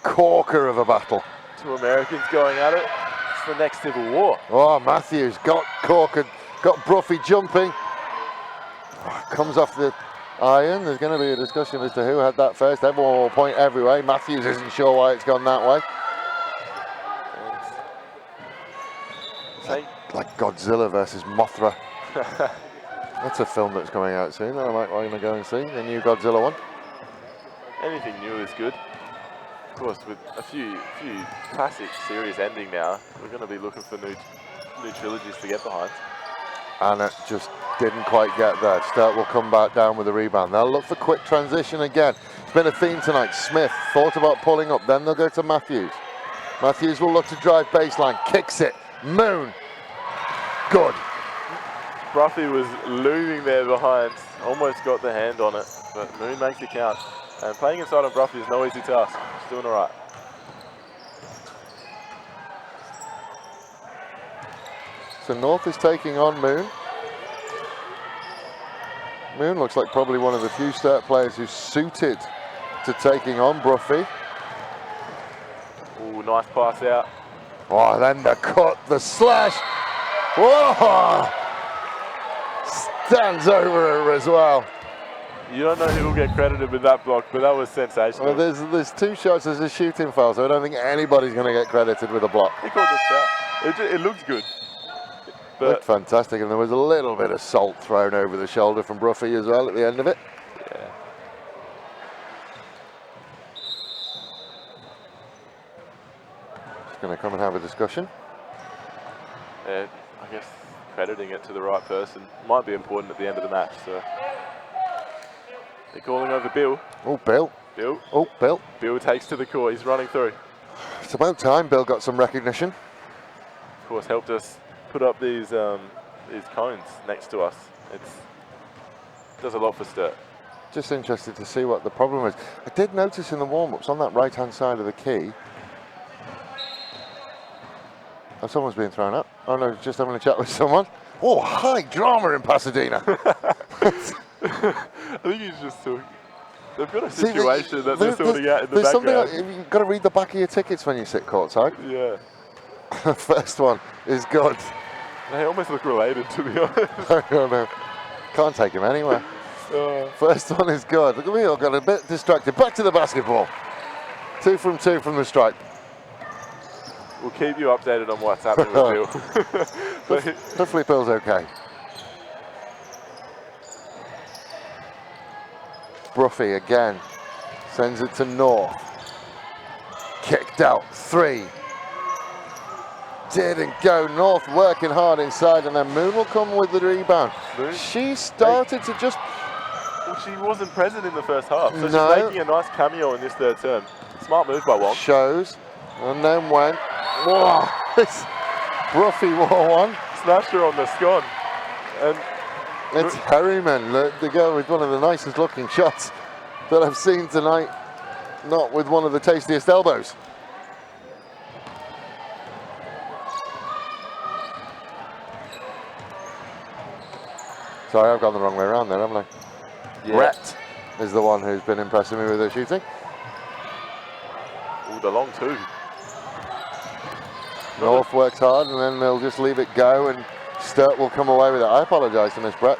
corker of a battle. Two Americans going at it. It's the next Civil War. Oh, Matthews got corkered, got Bruffy jumping. Comes off the iron. There's going to be a discussion as to who had that first. Everyone will point every way. Matthews isn't sure why it's gone that way. Like Godzilla versus Mothra. That's a film that's coming out soon that I might want to go and see, the new Godzilla one. Anything new is good. Of course, with a few classic series ending now, we're going to be looking for new trilogies to get behind. And it just didn't quite get there. Sturt will come back down with a rebound. They'll look for quick transition again. It's been a theme tonight. Smith thought about pulling up, then they'll go to Matthews. Matthews will look to drive baseline, kicks it. Moon. Good. Bruffy was looming there behind, almost got the hand on it, but Moon makes it count. And playing inside on Bruffy is no easy task. He's doing all right. So North is taking on Moon. Moon looks like probably one of the few Sturt players who's suited to taking on Bruffy. Ooh, nice pass out. Oh, then the cut, the slash. Whoa! Stands over her as well. You don't know who will get credited with that block, but that was sensational. Well, there's two shots as a shooting foul, so I don't think anybody's going to get credited with a block. He called this out. It looked good. But Looked fantastic, and there was a little bit of salt thrown over the shoulder from Bruffy as well at the end of it. yeah. Just going to come and have a discussion. I guess crediting it to the right person might be important at the end of the match. So they're calling over Bill. Oh, Bill. Bill. Oh, Bill. Bill takes to the court. He's running through. It's about time Bill got some recognition. Of course, helped us put up these cones next to us. It does a lot for Sturt. Just interested to see what the problem is. I did notice in the warm-ups on that right-hand side of the key. Oh, someone's being thrown up. Oh no, just having a chat with someone. Oh, high drama in Pasadena. I think he's just talking. They've got a situation that they're sorting out in the there's background. something like, you've got to read the back of your tickets when you sit courtside. Yeah. The first one is good. They almost look related, to be honest. I don't know. Can't take him anywhere. First one is good. Look at me, I got a bit distracted. Back to the basketball. 2 from 2 from the stripe. We'll keep you updated on what's happening with Bill. Hopefully Bill's okay. Bruffy again. Sends it to North. Kicked out. 3. Didn't go. North working hard inside, and then Moon will come with the rebound. Moon? She started to just... Well, she wasn't present in the first half, so No. she's making a nice cameo in this third term. Smart move by Woen. Shows, and then went. Whoa! It's Bruffy wore one. Smashed her on the scone. And It's Harriman, the girl with one of the nicest looking shots that I've seen tonight. Not with one of the tastiest elbows. Sorry, I've gone the wrong way around there, haven't I? yeah. Brett is the one who's been impressing me with her shooting. Ooh, the long two. North works hard, and then they'll just leave it go, and Sturt will come away with it. I apologise to Miss Brett.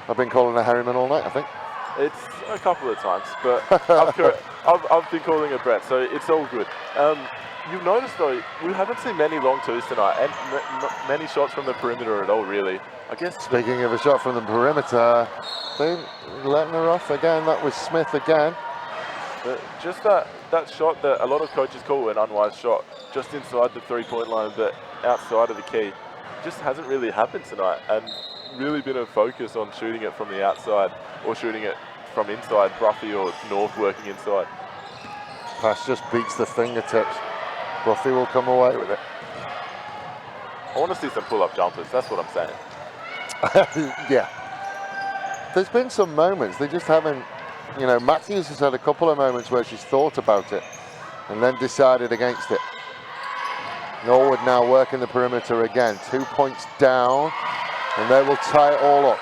I've been calling her Harriman all night, I think. It's A couple of times, but I've been calling it Brett, so it's all good. You've noticed though, we haven't seen many long twos tonight, and many shots from the perimeter at all, really. I guess. Speaking of a shot from the perimeter, they letting her off again. That was Smith again. But just that shot that a lot of coaches call an unwise shot, just inside the three-point line, but outside of the key, just hasn't really happened tonight, and really been a focus on shooting it from the outside or shooting it from inside. Bruffy or North working inside. Pass just beats the fingertips. Bruffy will come away with it. I want to see some pull-up jumpers. That's what I'm saying. Yeah. There's been some moments, they just haven't, you know, Matthews has had a couple of moments where she's thought about it and then decided against it. Norwood now working the perimeter again. 2 points down, and they will tie it all up.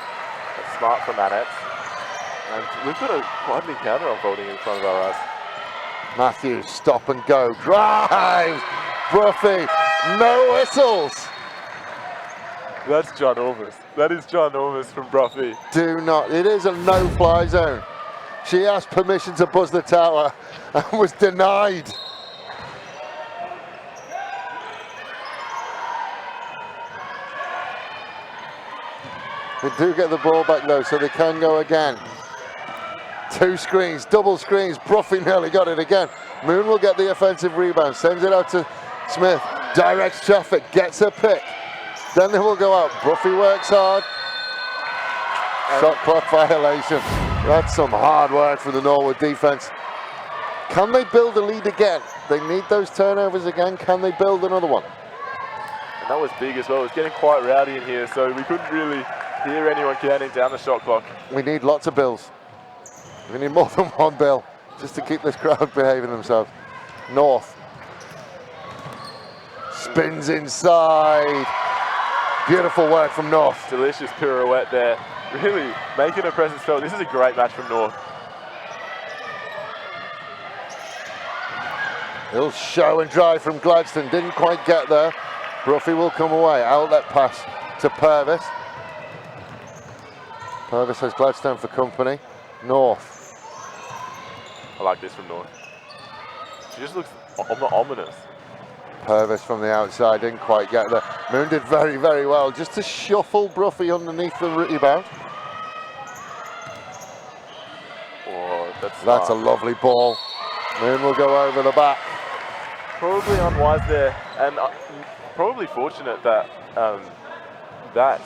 That's smart from Annette. And we've got a quite an encounter unfolding in front of our eyes. Matthews, stop and go, drives, Bruffy, no whistles. That's ginormous. That is ginormous from Bruffy. Do not, it is a no-fly zone. She asked permission to buzz the tower and was denied. They do get the ball back though, so they can go again. 2 screens, double screens. Bruffy nearly got it again. Moon will get the offensive rebound, sends it out to Smith, directs traffic, gets a pick. Then they will go out. Bruffy works hard. Shot clock violation. That's some hard work from the Norwood defense. Can they build a lead again? They need those turnovers again. Can they build another one? And that was big as well. It was getting quite rowdy in here, so we couldn't really hear anyone counting down the shot clock. We need lots of bills. We need more than one bill just to keep this crowd behaving themselves. North. Spins inside. Beautiful work from North. Delicious pirouette there. Really making a presence felt. This is a great match from North. He'll show and drive from Gladstone. Didn't quite get there. Bruffy will come away. Outlet pass to Purvis. Purvis has Gladstone for company. North. I like this from North. She just looks ominous. Purvis from the outside, didn't quite get there. Moon did very, very well just to shuffle Bruffy underneath the rebound. Oh, that's a lovely ball. Moon will go over the back. Probably unwise there, and probably fortunate that that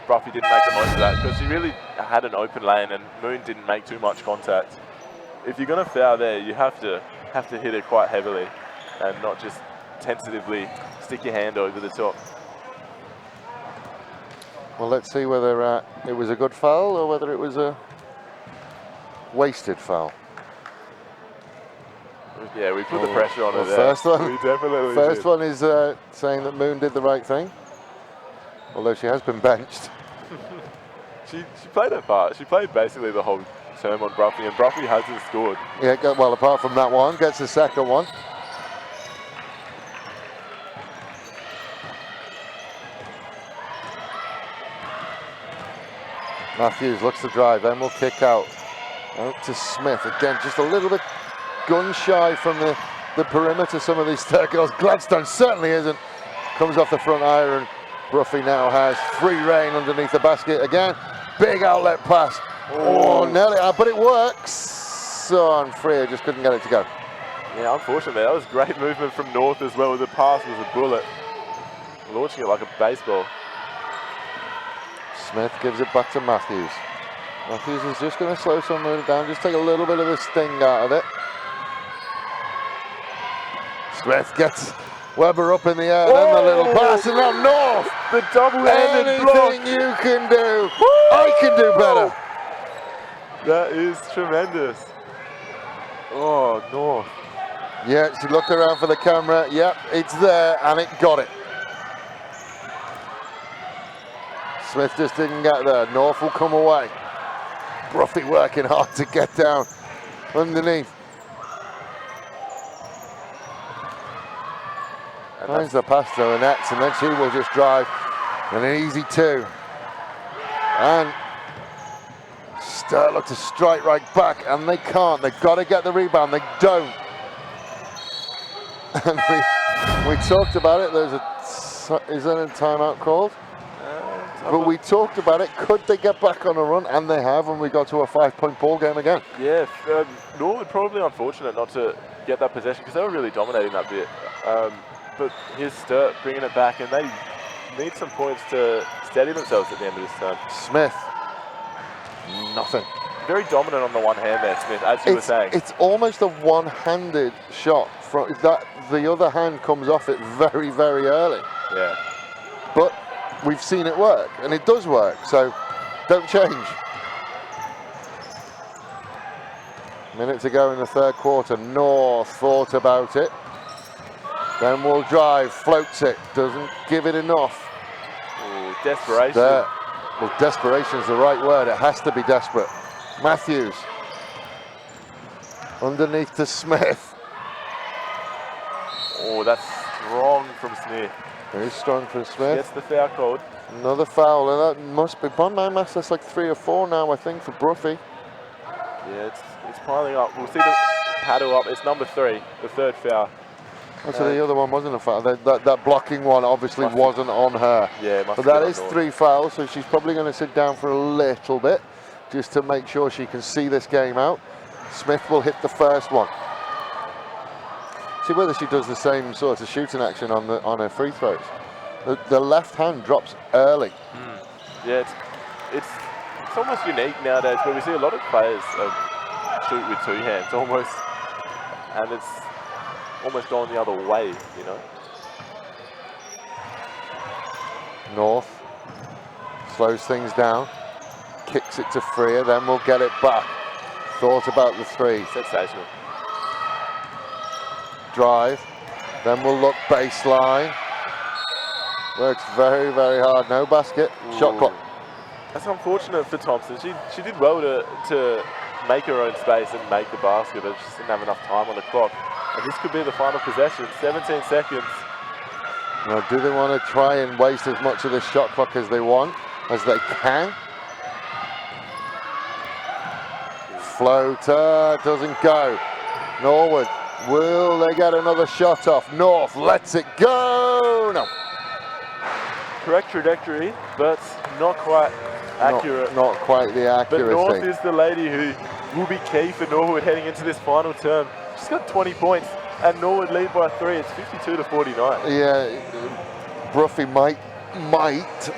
Bruffy didn't make the most of that, because she really had an open lane and Moon didn't make too much contact. If you're going to foul there, you have to hit it quite heavily and not just tentatively stick your hand over the top. Well, let's see whether it was a good foul or whether it was a wasted foul. Yeah, we put the pressure on her there. First one, we definitely first did. one is saying that Moon did the right thing, although she has been benched. she played her part. She played basically the whole term on Bruffy, and Bruffy hasn't scored. Yeah, well, apart from that one, gets the second one. Matthews looks to drive, then will kick out. Out to Smith. Again, just a little bit gun shy from the perimeter, some of these third girls. Gladstone certainly isn't. Comes off the front iron. Bruffy now has free reign underneath the basket again. Big outlet pass. Oh, nearly, but it works. So on Freer just couldn't get it to go. Yeah, unfortunately, that was great movement from North as well. The pass was a bullet. Launching it like a baseball. Smith gives it back to Matthews. Matthews is just going to slow someone down, just take a little bit of the sting out of it. Smith gets Weber up in the air, then the little pass, and now North. The double-handed block. Anything you can do, I can do better. That is tremendous. Oh, North. Yeah, she looked around for the camera. Yep, it's there, and it got it. Smith just didn't get there. North will come away. Bruffy working hard to get down underneath. Finds the pass to the nets, and then she will just drive. And an easy 2. And Sturt look to strike right back, and they can't. They've got to get the rebound. They don't. And we talked about it. Is there a timeout called? But we talked about it. Could they get back on a run? And they have, and we got to a 5-point ball game again. Yeah, Norwood probably unfortunate not to get that possession because they were really dominating that bit. But here's Sturt bringing it back, and they need some points to steady themselves at the end of this turn. Smith, nothing. Very dominant on the one hand there, Smith, as you were saying. It's almost a one-handed shot. From that, the other hand comes off it very, very early. Yeah. But we've seen it work, and it does work, so don't change. Minute to go in the third quarter. North thought about it. Then will drive, floats it, doesn't give it enough. Ooh, desperation. Well, desperation is the right word. It has to be desperate. Matthews. Underneath to Smith. Oh, that's strong from Smith. Very strong from Smith. Gets the foul called. Another foul, and that must be, by my maths, that's like 3 or 4 now, I think, for Bruffy. Yeah, it's piling up. We'll see the paddle up. It's number 3, the third foul. Oh, so the other one wasn't a foul. That blocking one obviously wasn't on her. Yeah, it must but have that been is on 3 fouls, so she's probably going to sit down for a little bit, just to make sure she can see this game out. Smith will hit the first one. See whether she does the same sort of shooting action on her free throws. The left hand drops early. Yeah, it's almost unique nowadays, where we see a lot of players shoot with 2 hands almost, and it's almost gone the other way, you know. North slows things down, kicks it to Freer, then we'll get it back. Thought about the 3. Sensational. Drive, then we'll look baseline. Works very, very hard. No basket. Ooh. Shot clock. That's unfortunate for Thompson. She did well to make her own space and make the basket, but she just didn't have enough time on the clock. And this could be the final possession. 17 seconds. Now, do they want to try and waste as much of the shot clock as they can? Floater doesn't go. Norwood, will they get another shot off? North lets it go. No. Correct trajectory, but not quite accurate. Not quite the accuracy. But North is the lady who will be key for Norwood heading into this final term. She's got 20 points, and Norwood lead by 3. It's 52-49. Yeah, Bruffy might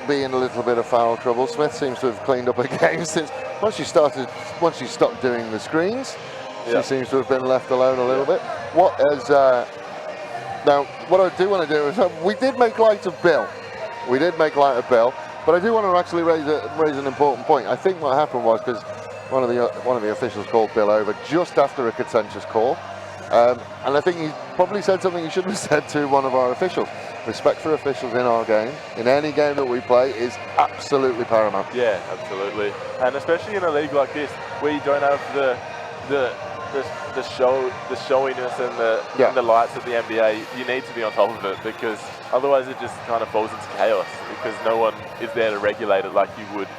be in a little bit of foul trouble. Smith seems to have cleaned up her game since once she stopped doing the screens. She seems to have been left alone a little bit. Now, what I do want to do is we did make light of Bill. We did make light of Bill, but I do want to actually raise an important point. I think what happened was because one of the officials called Bill over just after a contentious call, and I think he probably said something he shouldn't have said to one of our officials. Respect for officials in our game, in any game that we play, is absolutely paramount. Yeah, absolutely, and especially in a league like this where you don't have the showiness and the lights of the NBA. You need to be on top of it, because otherwise it just kind of falls into chaos, because no one is there to regulate it like you would.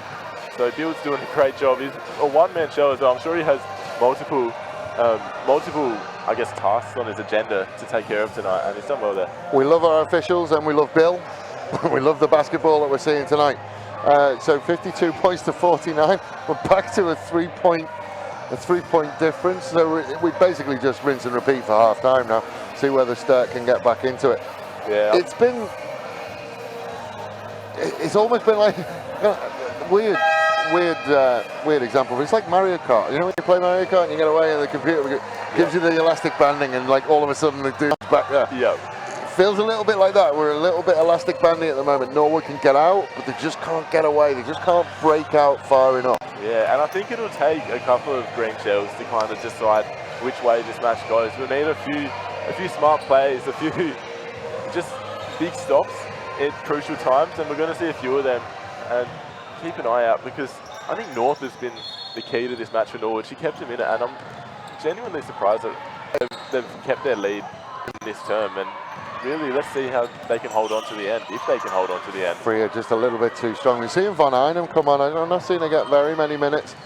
So Bill's doing a great job. He's a one-man show as well. I'm sure he has multiple, I guess, tasks on his agenda to take care of tonight, and he's done well there. We love our officials and we love Bill. We love the basketball that we're seeing tonight. So 52 points to 49. We're back to a three-point difference. So we basically just rinse and repeat for half time now. See whether Sturt can get back into it. Yeah. It's almost been like weird example, but it's like Mario Kart. You know when you play Mario Kart and you get away and the computer gives you the elastic banding, and like all of a sudden the dude's back there. Yeah. Feels a little bit like that. We're a little bit elastic banding at the moment. Norwood can get out, but they just can't get away. They just can't break out far enough. Yeah, and I think it'll take a couple of green shells to kind of decide which way this match goes. We'll need a few smart plays, a few just big stops at crucial times, and we're going to see a few of them. And keep an eye out, because I think North has been the key to this match for Norwood. She kept him in it, and I'm genuinely surprised that they've kept their lead in this term. And really, let's see how they can hold on to the end, if they can hold on to the end. Freer just a little bit too strong. We're seeing Von Einem come on. I'm not seeing her get very many minutes.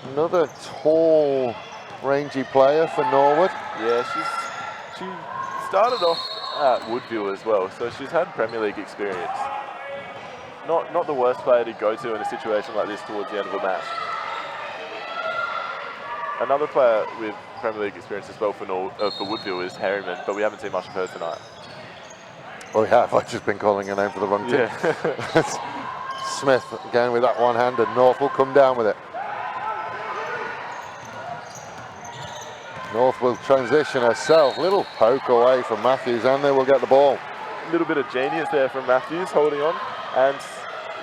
Another tall, rangy player for Norwood. Yeah, she started off at Woodville as well, so she's had Premier League experience. Not the worst player to go to in a situation like this towards the end of a match. Another player with Premier League experience as well for Woodville is Harriman, but we haven't seen much of her tonight. Well, we have. I've just been calling her name for the wrong team. Yeah. Smith again with that one hand, and North will come down with it. North will transition herself. Little poke away from Matthews, and they will get the ball. A little bit of genius there from Matthews holding on, and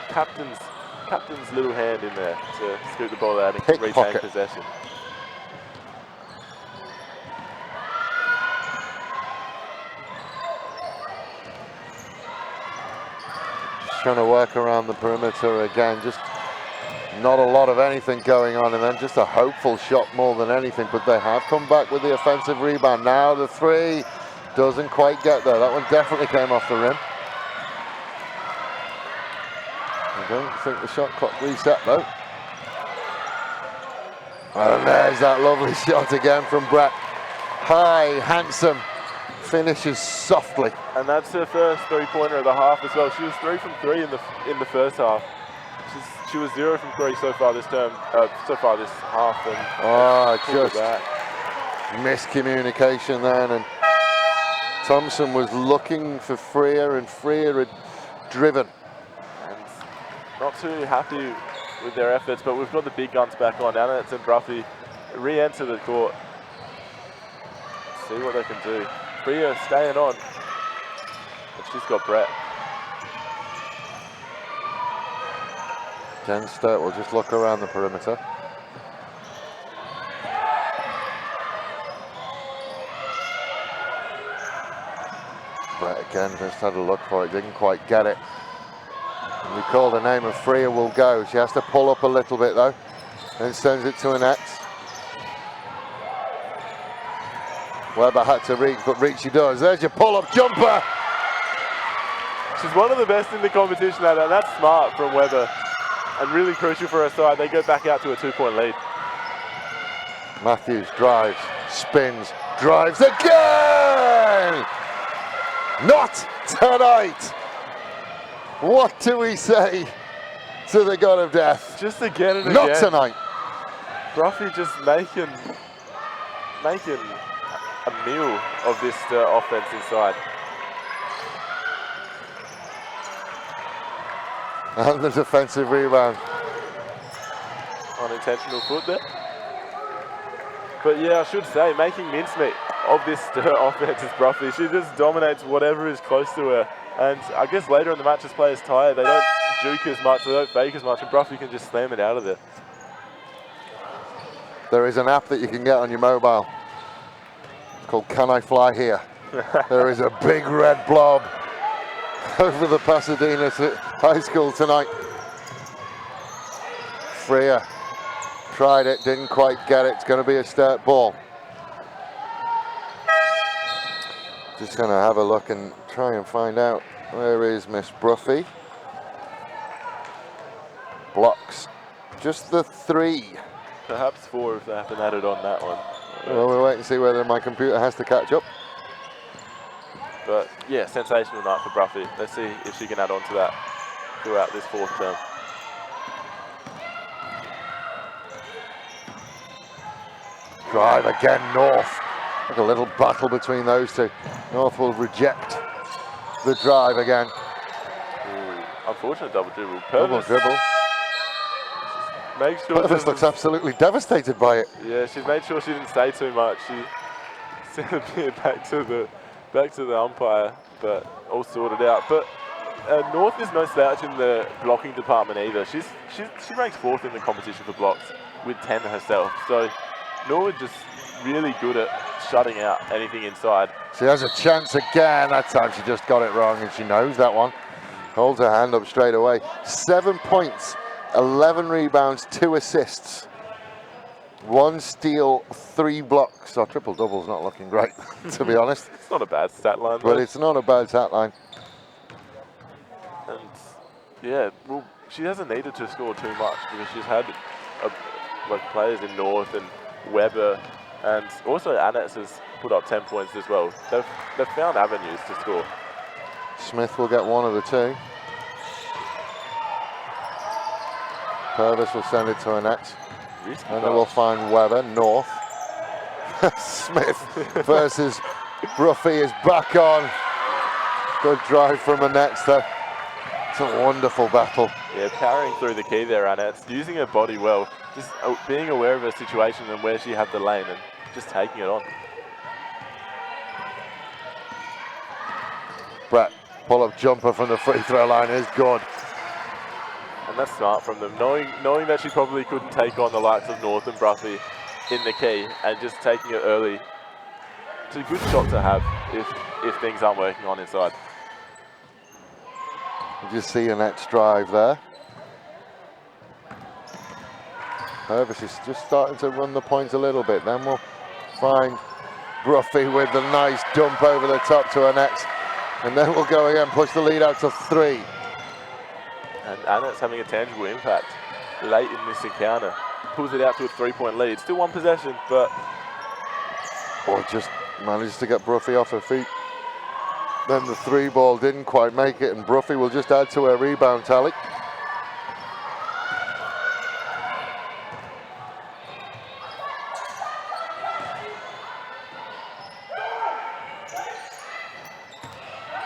captain's little hand in there to scoop the ball out and retain possession. Trying to work around the perimeter again, just not a lot of anything going on, and then just a hopeful shot more than anything, but they have come back with the offensive rebound. Now the three doesn't quite get there. That one definitely came off the rim. I don't think the shot clock reset though. And there's that lovely shot again from Brett. High, handsome, finishes softly. And that's her first three-pointer of the half as well. She was 3 from 3 in the first half. She was 0 from 3 so far this term, so far this half. And just miscommunication then, and Thompson was looking for Freer, and Freer had driven. And not too happy with their efforts, but we've got the big guns back on. Annette and Bruffy re-enter the court. See what they can do. Freer staying on, and she's got Brett. Jen Sturt will just look around the perimeter. Brett again just had a look for it, didn't quite get it. And we call the name of Freer will go. She has to pull up a little bit though, and sends it to Annette. Weber had to reach, but reach she does. There's your pull-up jumper. She's one of the best in the competition at it, and that's smart from Weber. And really crucial for her side. They go back out to a 2-point lead. Matthews drives, spins, drives again! Not tonight! What do we say to the God of Death? Just again and Not again. tonight. Bruffy just making a meal of this offense inside. And the defensive rebound. Unintentional foot there. But yeah, I should say, making mincemeat of this offense is Bruffy. She just dominates whatever is close to her. And I guess later in the match as players tired, they don't juke as much, they don't fake as much, and Bruffy can just slam it out of there. There is an app that you can get on your mobile. It's called Can I Fly Here? There is a big red blob over the Pasadena High School tonight. Freer tried it, didn't quite get it. It's going to be a Sturt ball. Just going to have a look and try and find out where is Miss Bruffy. Blocks just the 3. Perhaps 4 if they haven't added on that one. Well, we'll wait and see whether my computer has to catch up. But yeah, sensational night for Bruffy. Let's see if she can add on to that throughout this 4th term. Drive again, North. Like a little battle between those two. North will reject the drive again. Ooh, unfortunate double dribble. Double dribble. Make sure Purvis looks absolutely devastated by it. Yeah, she made sure she didn't say too much. She sent it back to the umpire, but all sorted out. But North is no slouch in the blocking department either. She ranks 4th in the competition for blocks with 10 herself. So Norwood just really good at shutting out anything inside. She has a chance again. That time she just got it wrong, and she knows that one. Holds her hand up straight away. 7 points, 11 rebounds, 2 assists. 1 steal, 3 blocks. Our triple double's not looking great, to be honest. It's not a bad stat line, but it's not a bad stat line. And yeah, well, she hasn't needed to score too much because she's had like players in North and Weber, and also Annetts has put up 10 points as well. They've found avenues to score. Smith will get one of the two. Purvis will send it to Annetts. And then we'll find Weber, North. Smith versus Bruffy is back on. Good drive from Annetts though. It's a wonderful battle. Yeah, powering through the key there, Annetts, using her body well, just being aware of her situation and where she had the lane and just taking it on. Brett, pull-up jumper from the free throw line is good. And that's smart from them, knowing that she probably couldn't take on the likes of North and Bruffy in the key and just taking it early. It's a good shot to have if things aren't working on inside. You just see Annetts drive there. Purvis is just starting to run the points a little bit. Then we'll find Bruffy with the nice dump over the top to Annetts. And then we'll go again, push the lead out to 3. And Annetts having a tangible impact late in this encounter. Pulls it out to a 3-point lead. Still one possession, but... Or just manages to get Bruffy off her feet. Then the 3 ball didn't quite make it, and Bruffy will just add to her rebound tally.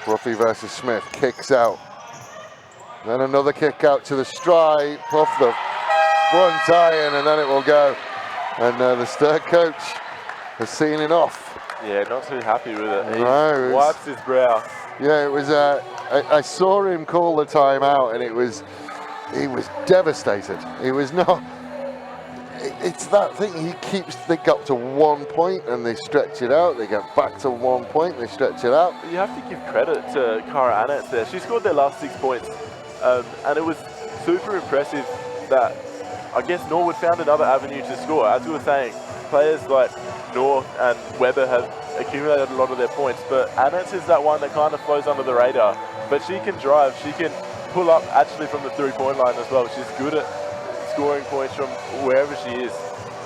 Bruffy versus Smith, kicks out. Then another kick out to the stripe, off the front iron, and then it will go. And the Sturt coach has seen it off. Yeah, not too happy with it. No, He wipes his brow. Yeah, it was. I saw him call the timeout, and he was devastated. He was not. It's that thing. They got to 1 point and they stretch it out. They get back to 1 point, they stretch it out. You have to give credit to Cara Annetts there. She scored their last 6 points, and it was super impressive that I guess Norwood found another avenue to score. As we were saying, players like North and Weber have accumulated a lot of their points, but Annetts is that one that kind of flows under the radar. But she can drive, she can pull up actually from the 3-point line as well. She's good at scoring points from wherever she is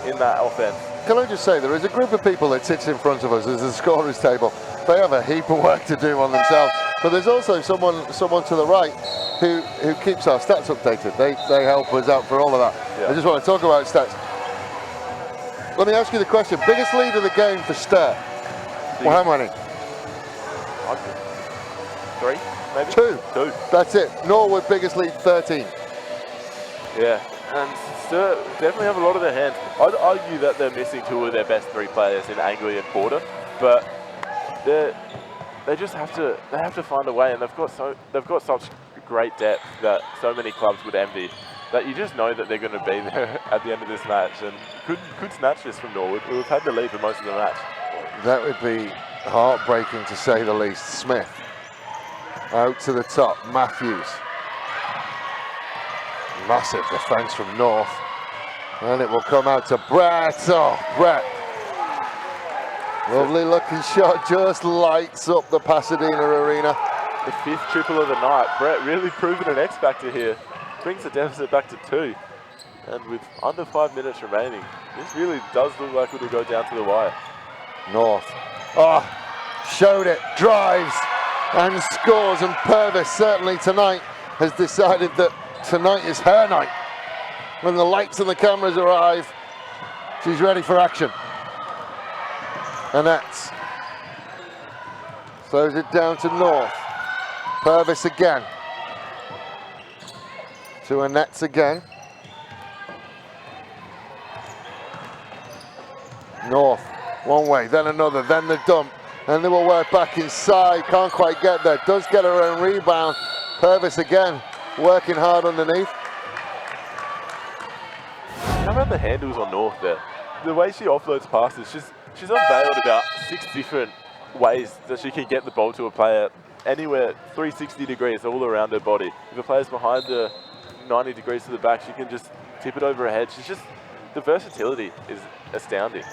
in that offense. Can I just say, there is a group of people that sits in front of us as a scorer's table. They have a heap of work to do on themselves, but there's also someone to the right who keeps our stats updated. They help us out for all of that. Yeah. I just want to talk about stats. Let me ask you the question. Biggest lead of the game for Sturt? Well, how many? 3, maybe? 2. 2. That's it. Norwood, biggest lead, 13. Yeah, and Sturt definitely have a lot of their hands. I'd argue that they're missing 2 of their best 3 players in Angley and Porter, but they just have to find a way, and they've got such great depth that so many clubs would envy, that you just know that they're going to be there at the end of this match and could snatch this from Norwood, who have had the lead for most of the match. That would be heartbreaking to say the least. Smith out to the top, Matthews. Massive defense from North. And it will come out to Brett. Oh, Brett. Lovely looking shot, just lights up the Pasadena arena. The 5th triple of the night. Brett really proving an X factor here. Brings the deficit back to 2. And with under 5 minutes remaining, this really does look like it'll go down to the wire. North. Oh, showed it, drives and scores. And Purvis certainly tonight has decided that tonight is her night. When the lights and the cameras arrive, she's ready for action. Annetts throws it down to North. Purvis again. To Annetts again. North, one way, then another, then the dump. And they will work back inside, can't quite get there. Does get her own rebound. Purvis again, working hard underneath. How about the handles on North there? The way she offloads passes, she's unveiled about 6 different ways that she can get the ball to a player anywhere 360 degrees all around her body. If a player's behind her 90 degrees to the back, she can just tip it over her head. The versatility is astounding.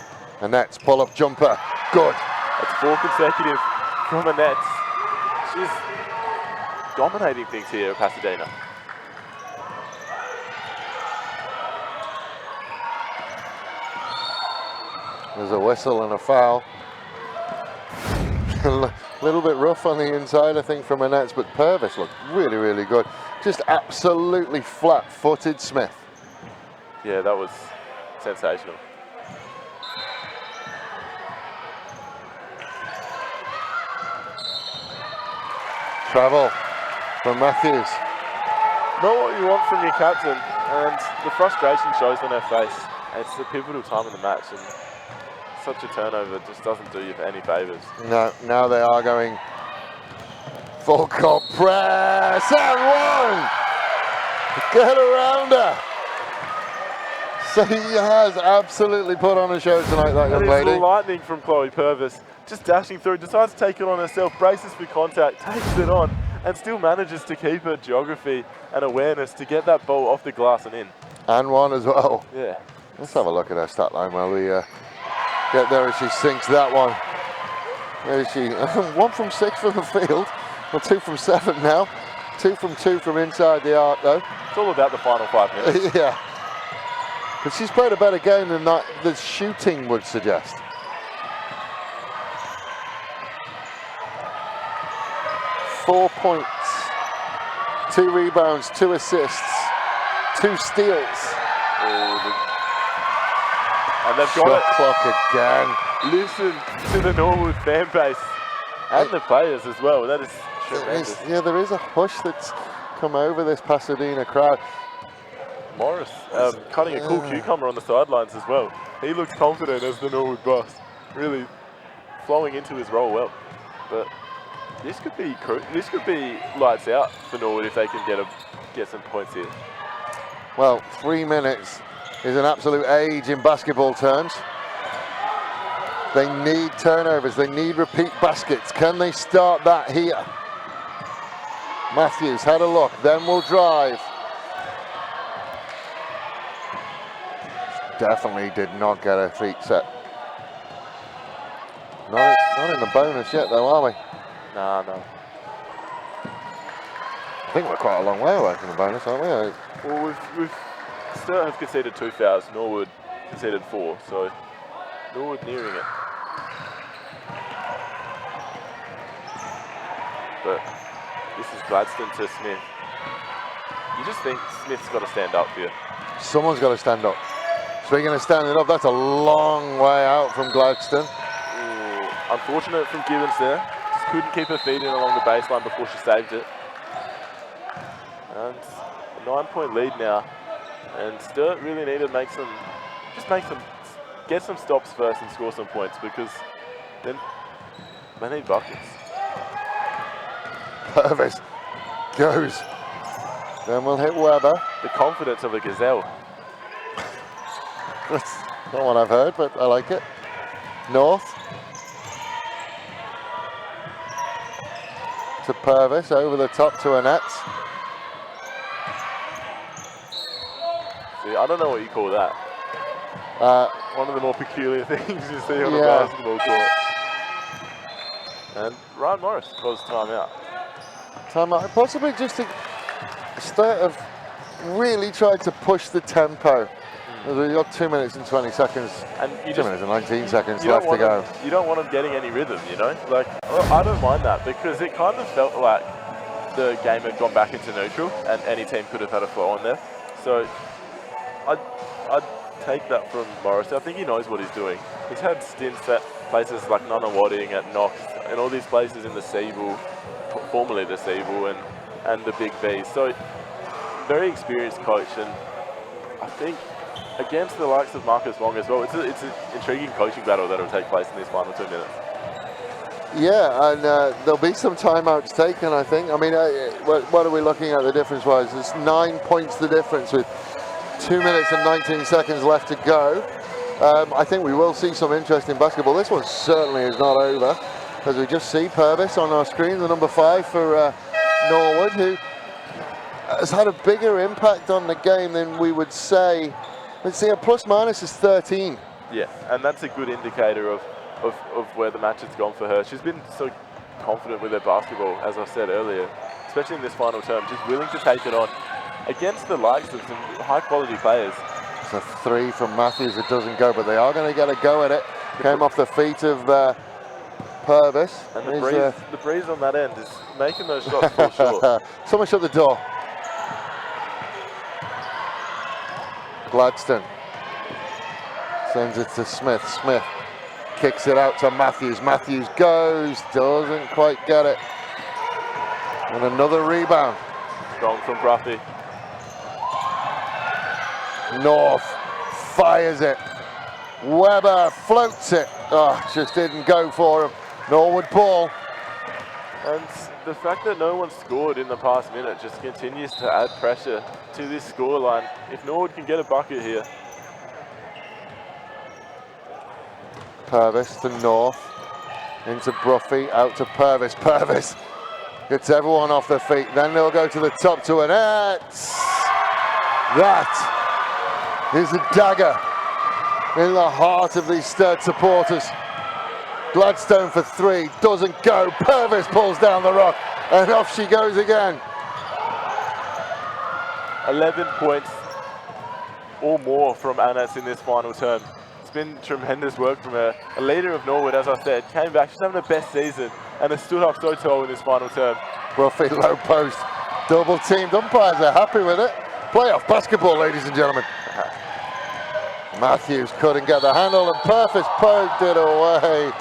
Annetts pull-up jumper, good. That's 4 consecutive from Annetts. She's dominating things here at Pasadena. There's a whistle and a foul. A little bit rough on the inside, I think, from Annette's, but Purvis looked really, really good. Just absolutely flat-footed Smith. Yeah, that was sensational. Travel from Matthews. Not what you want from your captain, and the frustration shows on her face. It's the pivotal time in the match, and such a turnover just doesn't do you any favours. No, now they are going full court press and one. Get around her. So he has absolutely put on a show tonight, that young That is lady. lightning from Chloe Purvis. Just dashing through, decides to take it on herself, braces for contact, takes it on, and still manages to keep her geography and awareness to get that ball off the glass and in. And one as well. Yeah. Let's have a look at her stat line while we get there as she sinks that one. There is she. 1 from 6 from the field. Well, 2 from 7 now. 2 from 2 from inside the arc, though. It's all about the final 5 minutes. Yeah. But she's played a better game than that the shooting would suggest. Four points, 2 rebounds, 2 assists, 2 steals. And they've got Shot clock again. Listen to the Norwood fan base and the players as well. That is tremendous. There is a hush that's come over this Pasadena crowd. Morris cutting a cool cucumber on the sidelines as well. He looks confident as the Norwood boss, really flowing into his role well. But this could be lights out for Norwood if they can get some points here. Well, 3 minutes is an absolute age in basketball terms. They need turnovers, they need repeat baskets. Can they start that here? Matthews had a look, then will drive. Definitely did not get her feet set. Not in the bonus yet though, are we? No. I think we're quite a long way away from the bonus, aren't we? Well, we've Sturt have conceded 2 fouls, Norwood conceded 4, so Norwood nearing it. But this is Gladstone to Smith. You just think Smith's got to stand up here. Someone's got to stand up. Speaking of standing up, that's a long way out from Gladstone. Ooh, unfortunate from Gibbons there. Just couldn't keep her feet in along the baseline before she saved it. And a 9-point lead now. And Sturt really need to get some stops first and score some points, because then they need buckets. Purvis goes. Then we'll hit Weber. The confidence of a gazelle. That's not what I've heard, but I like it. North. To Purvis, over the top to Annette. See, I don't know what you call that. One of the more peculiar things you see on a basketball court. And Ryan Morris calls timeout. Timeout. Possibly just to Sturt have really tried to push the tempo. We've got 2 minutes and 20 seconds. And 2 minutes and 19 seconds left to go. You don't want them getting any rhythm, you know? Like, I don't mind that, because it kind of felt like the game had gone back into neutral and any team could have had a flow on there. So I'd take that from Morris. I think he knows what he's doing. He's had stints at places like Nunawading, at Knox, and all these places in the Sabre, formerly the Sabre, and the Big B. So very experienced coach, and I think against the likes of Marcus Wong as well, it's an intriguing coaching battle that will take place in these final 2 minutes. Yeah, and there'll be some timeouts taken, I think. I mean, what are we looking at the difference-wise? There's 9 points the difference with 2 minutes and 19 seconds left to go. I think we will see some interesting basketball. This one certainly is not over, as we just see Purvis on our screen, the number 5 for Norwood, who has had a bigger impact on the game than we would say. Let's see, a plus-minus is 13. Yeah, and that's a good indicator of where the match has gone for her. She's been so confident with her basketball, as I said earlier, especially in this final term. She's willing to take it on against the likes of some high-quality players. It's a 3 from Matthews. It doesn't go, but they are going to get a go at it. Came off the feet of Purvis. And the breeze on that end is making those shots fall short. Someone shut the door. Gladstone sends it to Smith. Smith kicks it out to Matthews. Matthews goes, doesn't quite get it. And another rebound. Strong from Bruffy. North fires it. Webber floats it. Oh, just didn't go for him. Norwood ball. And the fact that no one scored in the past minute just continues to add pressure to this scoreline. If Norwood can get a bucket here. Purvis to North. Into Bruffy, out to Purvis. Purvis gets everyone off their feet. Then they'll go to the top to an net. That is a dagger in the heart of these Sturt supporters. Gladstone for three, doesn't go. Purvis pulls down the rock, and off she goes again. 11 points or more from Anats in this final term. It's been tremendous work from her. A leader of Norwood, as I said, came back. She's having the best season and has stood up so tall in this final term. Bruffy low post, double teamed. Umpires are happy with it. Playoff basketball, ladies and gentlemen. Matthews couldn't get the handle, and Purvis poked it away.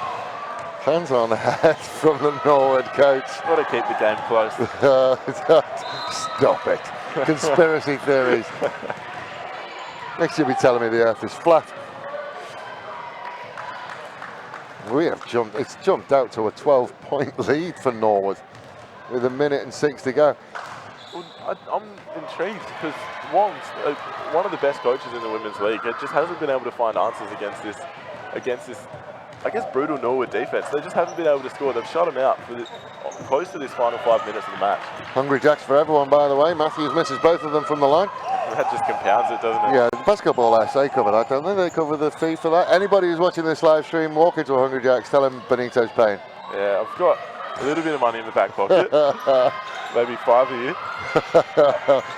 Hands on head from the Norwood coach. Got to keep the game close. Stop it. Conspiracy theories. Next you'll be telling me the earth is flat. It's jumped out to a 12-point lead for Norwood with 1:06 to go. Well, I'm intrigued because Woen's one of the best coaches in the women's league. It just hasn't been able to find answers against this, I guess, brutal Norwood defense. They just haven't been able to score. They've shut them out for close to this final 5 minutes of the match. Hungry Jacks for everyone, by the way. Matthews misses both of them from the line. That just compounds it, doesn't it? Yeah, the Basketball SA cover that, don't they? They cover the fee for that. Anybody who's watching this live stream, walk into a Hungry Jacks, tell them Benito's paying. Yeah, I've got a little bit of money in the back pocket. Maybe 5 of you.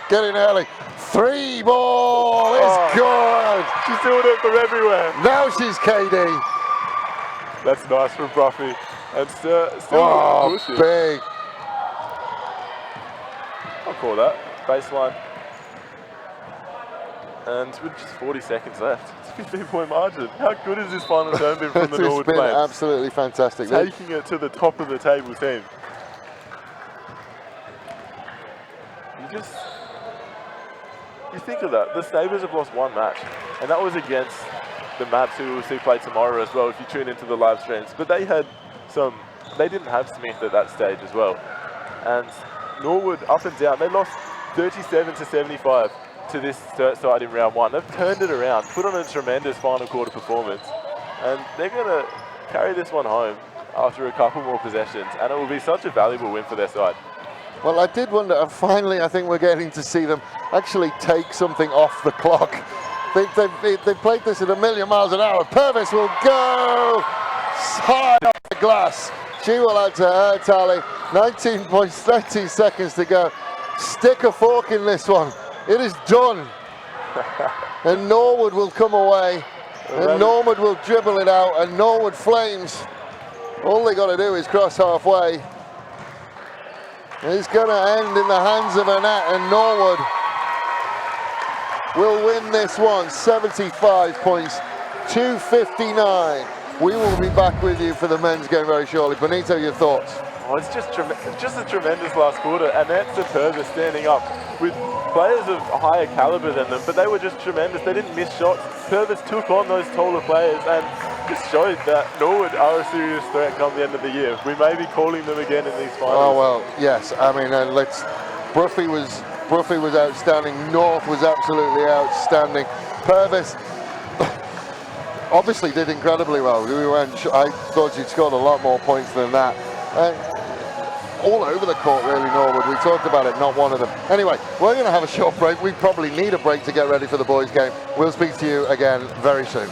Get in early. Three ball is good. She's doing it from everywhere. Now she's KD. That's nice from Bruffy. And still pushing. Big. I'll call that. Baseline. And with just 40 seconds left, it's a 15-point margin. How good has this final term been from the Norwood It's been Flames? absolutely fantastic. Taking it to the top of the table team. You think of that. The Sabres have lost one match, and that was against the Maps, who we'll see play tomorrow as well if you tune into the live streams. But they didn't have Smith at that stage as well. And Norwood, up and down, they lost 37-75 to this Sturt side in round one. They've turned it around, put on a tremendous final quarter performance, and they're going to carry this one home after a couple more possessions, and it will be such a valuable win for their side. Well, I did wonder, finally I think we're getting to see them actually take something off the clock. They played this at 1,000,000 miles an hour. Purvis will go high off the glass. She will add to her tally. 19 points, 30 seconds to go. Stick a fork in this one. It is done. And Norwood will come away. And Norwood will dribble it out. And Norwood Flames, all they got to do is cross halfway. It's going to end in the hands of Annette, and Norwood will win this one, 75 points, 259. We will be back with you for the men's game very shortly. Benito, your thoughts? Oh, it's just a tremendous last quarter. Annette and Purvis standing up with players of higher caliber than them, but they were just tremendous. They didn't miss shots. Purvis took on those taller players and just showed that Norwood are a serious threat come the end of the year. We may be calling them again in these finals. Oh, well, yes. I mean, Bruffy was outstanding. North was absolutely outstanding. Purvis obviously did incredibly well. I thought she'd scored a lot more points than that. All over the court, really, Norwood. We talked about it, not one of them. Anyway, we're going to have a short break. We probably need a break to get ready for the boys' game. We'll speak to you again very soon.